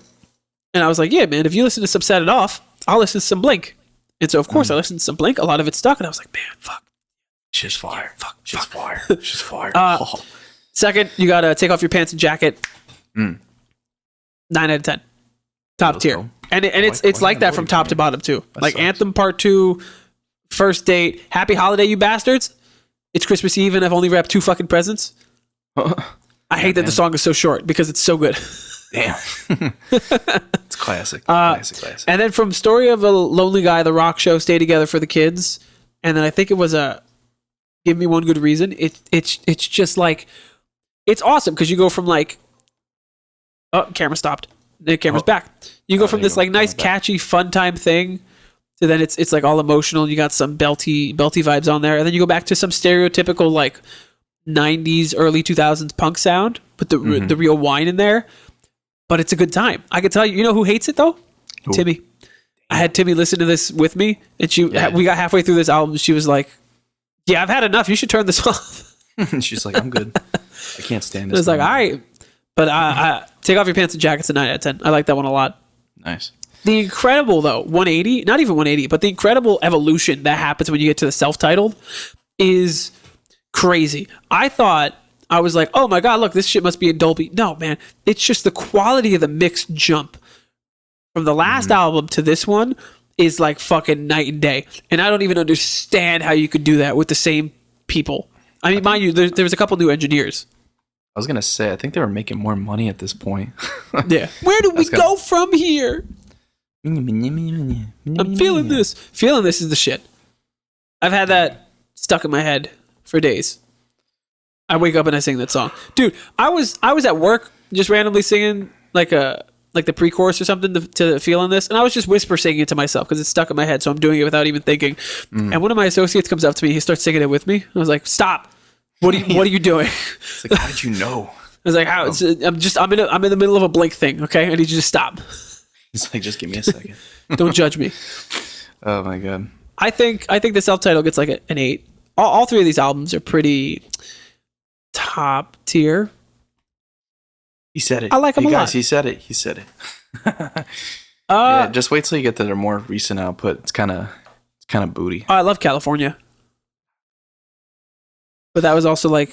And I was like, yeah, man, if you listen to some Set It Off, I'll listen to some Blink. And so, of course, I listened to some Blink. A lot of it stuck. And I was like, man, fuck. She's fire. She's fire. She's fire. Second, you got to Take Off Your Pants and Jacket. 9 out of 10. Top tier. Cool. And it's like that from top to bottom, too. Like sucks. Anthem Part 2, First Date, Happy Holiday, You Bastards. It's Christmas Eve and I've only wrapped 2 fucking presents. I hate that the song is so short because it's so good. Damn. It's classic. Classic. And then from Story of a Lonely Guy, The Rock Show, Stay Together for the Kids. And then I think it was give me one good reason. It's just like, it's awesome because you go from like, oh, camera stopped. The camera's back. You go from this like nice, catchy, fun time thing to then it's like all emotional. You got some belty vibes on there, and then you go back to some stereotypical like 90s, early 2000s punk sound, put the real whine in there. But it's a good time. I can tell you. You know who hates it though? Ooh. Timmy. I had Timmy listen to this with me, and we got halfway through this album. She was like, "Yeah, I've had enough. You should turn this off." She's like, "I'm good. I can't stand this." I was like, "All right," but I take off your pants and jackets a 9 out of 10. I like that one a lot. Nice. The incredible though 180, not even 180, but the incredible evolution that happens when you get to the self-titled is crazy. I was like, oh my god, look, this shit must be in Dolby. No, man, it's just the quality of the mix jump from the last album to this one is like fucking night and day. And I don't even understand how you could do that with the same people. I mean, mind you, there's a couple new engineers. I was gonna say, I think they were making more money at this point. Yeah. Where do we go from here? I'm feeling this. Feeling this is the shit. I've had that stuck in my head for days. I wake up and I sing that song, dude. I was at work just randomly singing like the pre-chorus or something to Feeling This, and I was just whisper singing it to myself because it's stuck in my head, so I'm doing it without even thinking. And one of my associates comes up to me, he starts singing it with me. I was like, "Stop! What are you doing?" It's like, how did you know? I was like, "How? I'm in the middle of a Blink thing. Okay, I need you to stop." He's like, "Just give me a second. Don't judge me." Oh my god. I think the self-title gets like an 8. All three of these albums are pretty top tier. He said it. I like him a lot. He said it. Yeah, just wait till you get to their more recent output. It's kind of booty. I love California, but that was also like,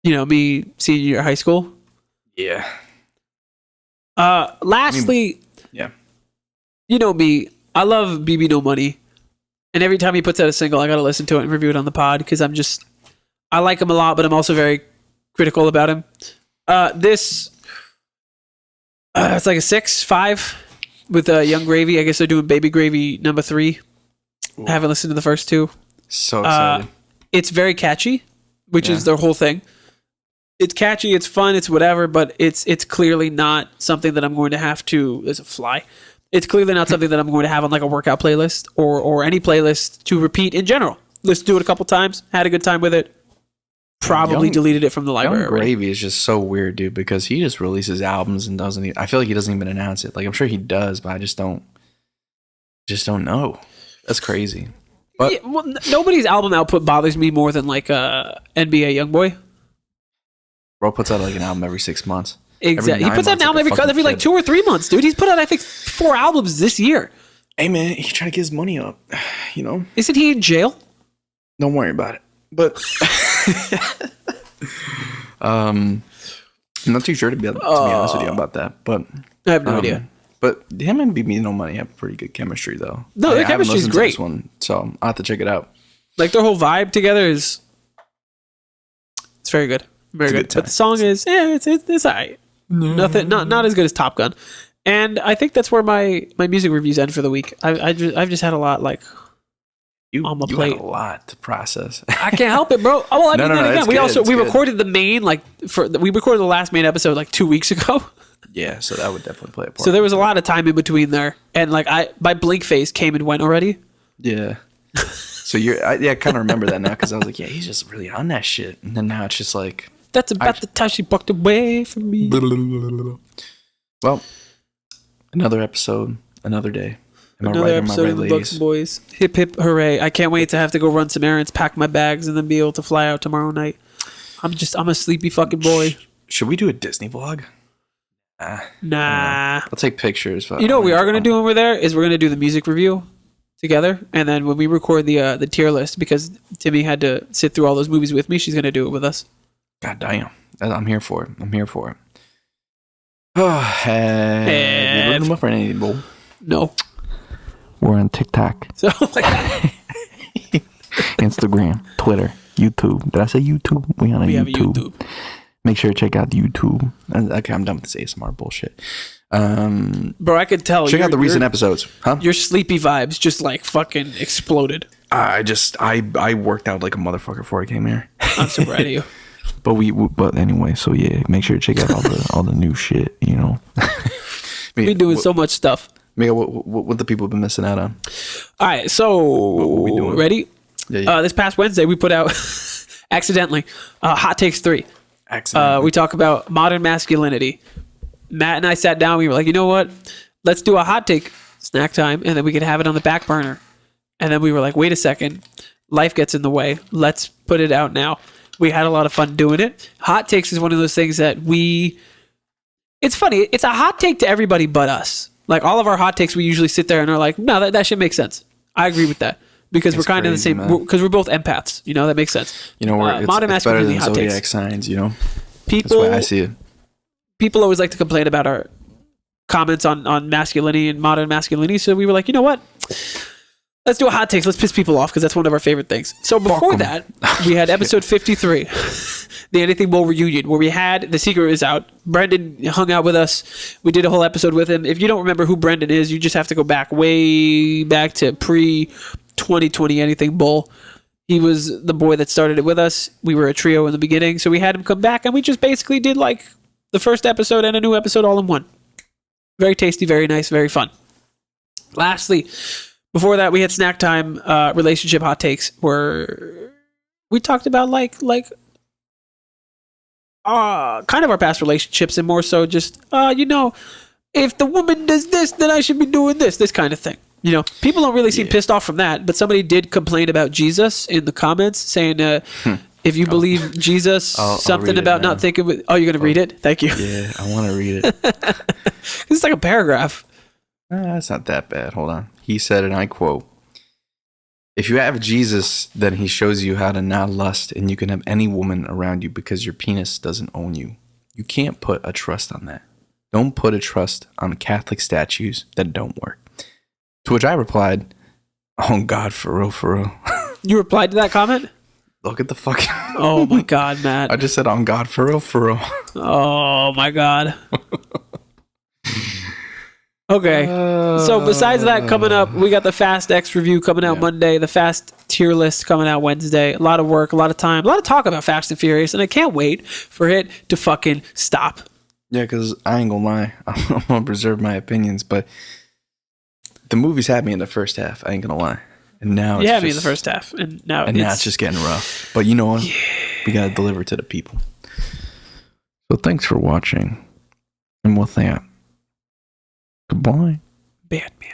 me senior year of high school. Yeah. Lastly, yeah. You know me. I love BB No Money, and every time he puts out a single, I gotta listen to it and review it on the pod because I like him a lot, but I'm also very critical about him. This it's like a 6.5 with Young Gravy. I guess they're doing Baby Gravy number 3. Ooh. I haven't listened to the first 2. So excited. It's very catchy, which is their whole thing. It's catchy, it's fun, it's whatever, but it's clearly not something that I'm going to have to. There's a fly. It's clearly not something that I'm going to have on like a workout playlist or any playlist to repeat in general. Let's do it a couple times. Had a good time with it. Probably deleted it from the library. Young Gravy is just so weird, dude, because he just releases albums and I feel like he doesn't even announce it. Like, I'm sure he does, but I just don't know. That's crazy. But yeah, well, nobody's album output bothers me more than like NBA YoungBoy. Bro puts out like an album every 6 months. Exactly. He puts out an album every like 2 or 3 months, dude. He's put out, I think, 4 albums this year. Hey, man, he's trying to get his money up, Isn't he in jail? Don't worry about it. But I'm not too sure to be honest with you about that. But I have no idea. But him and BB No Money have pretty good chemistry, though. No, their chemistry is great. This one, so I'll have to check it out. Like their whole vibe together it's very good, very good. But the song is it's alright. Nothing, not as good as Top Gun. And I think that's where my music reviews end for the week. I've just had a lot like. On the plate. Had a lot to process. I can't help it, bro. Oh, well, I mean, again, we recorded the main we recorded the last main episode like 2 weeks ago. Yeah, so that would definitely play a part. So there was a lot of time in between there, and like my blink phase came and went already. Yeah. So I kind of remember that now because I was like, yeah, he's just really on that shit, and then now it's just like that's about the time she walked away from me. Well, another episode, another day. Another episode of the Bucks Boys. Hip hip hooray. I can't wait to have to go run some errands, pack my bags, and then be able to fly out tomorrow night. I'm a sleepy fucking boy. Should we do a Disney vlog? Nah. I'll take pictures. But what we are going to do when we're there is we're going to do the music review together. And then when we record the tier list, because Timmy had to sit through all those movies with me, she's going to do it with us. God damn. I'm here for it. Oh, have you looked my friend anymore? No. We're on TikTok, so Instagram, Twitter, YouTube. Did I say YouTube? We have YouTube. Make sure to check out YouTube. Okay, I'm done with this ASMR bullshit. Bro, I could tell. Check out the recent episodes. Huh? Your sleepy vibes just like fucking exploded. I worked out like a motherfucker before I came here. I'm so proud of you. But anyway, so yeah, make sure to check out all the new shit, you know. We're doing so much stuff. Miguel, what the people have been missing out on? All right, so we doing? ready? Yeah. This past Wednesday, we put out accidentally Hot Takes 3. Accidentally. We talk about modern masculinity. Matt and I sat down. We were like, you know what? Let's do a hot take snack time, and then we could have it on the back burner. And then we were like, wait a second. Life gets in the way. Let's put it out now. We had a lot of fun doing it. Hot takes is one of those things that it's funny. It's a hot take to everybody but us. Like all of our hot takes, we usually sit there and are like, no, that shit makes sense. I agree with that. Because we're kind of the same, because we're both empaths. You know, that makes sense. You know, it's better than zodiac signs, you know? That's the way I see it. People always like to complain about our comments on masculinity and modern masculinity. So we were like, you know what? Let's do a hot takes. Let's piss people off because that's one of our favorite things. So before that, we had episode 53, the Anything Bowl reunion, where we had The Secret is out. Brendan hung out with us. We did a whole episode with him. If you don't remember who Brendan is, you just have to go way back to pre-2020 Anything Bowl. He was the boy that started it with us. We were a trio in the beginning, so we had him come back, and we just basically did like the first episode and a new episode all in one. Very tasty, very nice, very fun. Lastly, before that, we had Snack Time relationship hot takes, where we talked about kind of our past relationships, and more so just if the woman does this, then I should be doing this kind of thing. You know, people don't really seem pissed off from that, but somebody did complain about Jesus in the comments, saying if you believe Jesus, something about not thinking with. Oh, you're gonna read it? Thank you. Yeah, I want to read it. It's like a paragraph. That's not that bad. Hold on. He said, and I quote, "If you have Jesus, then he shows you how to not lust, and you can have any woman around you because your penis doesn't own you. You can't put a trust on that. Don't put a trust on Catholic statues that don't work." To which I replied, "Oh God, for real, for real." You replied to that comment? Look at the fucking... Oh my God, Matt. I just said, "On God, for real, for real." Oh my God. Okay. So besides that, coming up, we got the Fast X review coming out Monday, the Fast tier list coming out Wednesday. A lot of work, a lot of time, a lot of talk about Fast and Furious, and I can't wait for it to fucking stop. Yeah, because I ain't gonna lie. I'm gonna preserve my opinions, but the movies had me in the first half. I ain't gonna lie. And now you had me in the first half, and now it's just getting rough. But you know what? Yeah. We gotta deliver to the people. So thanks for watching. And with that, goodbye. Batman.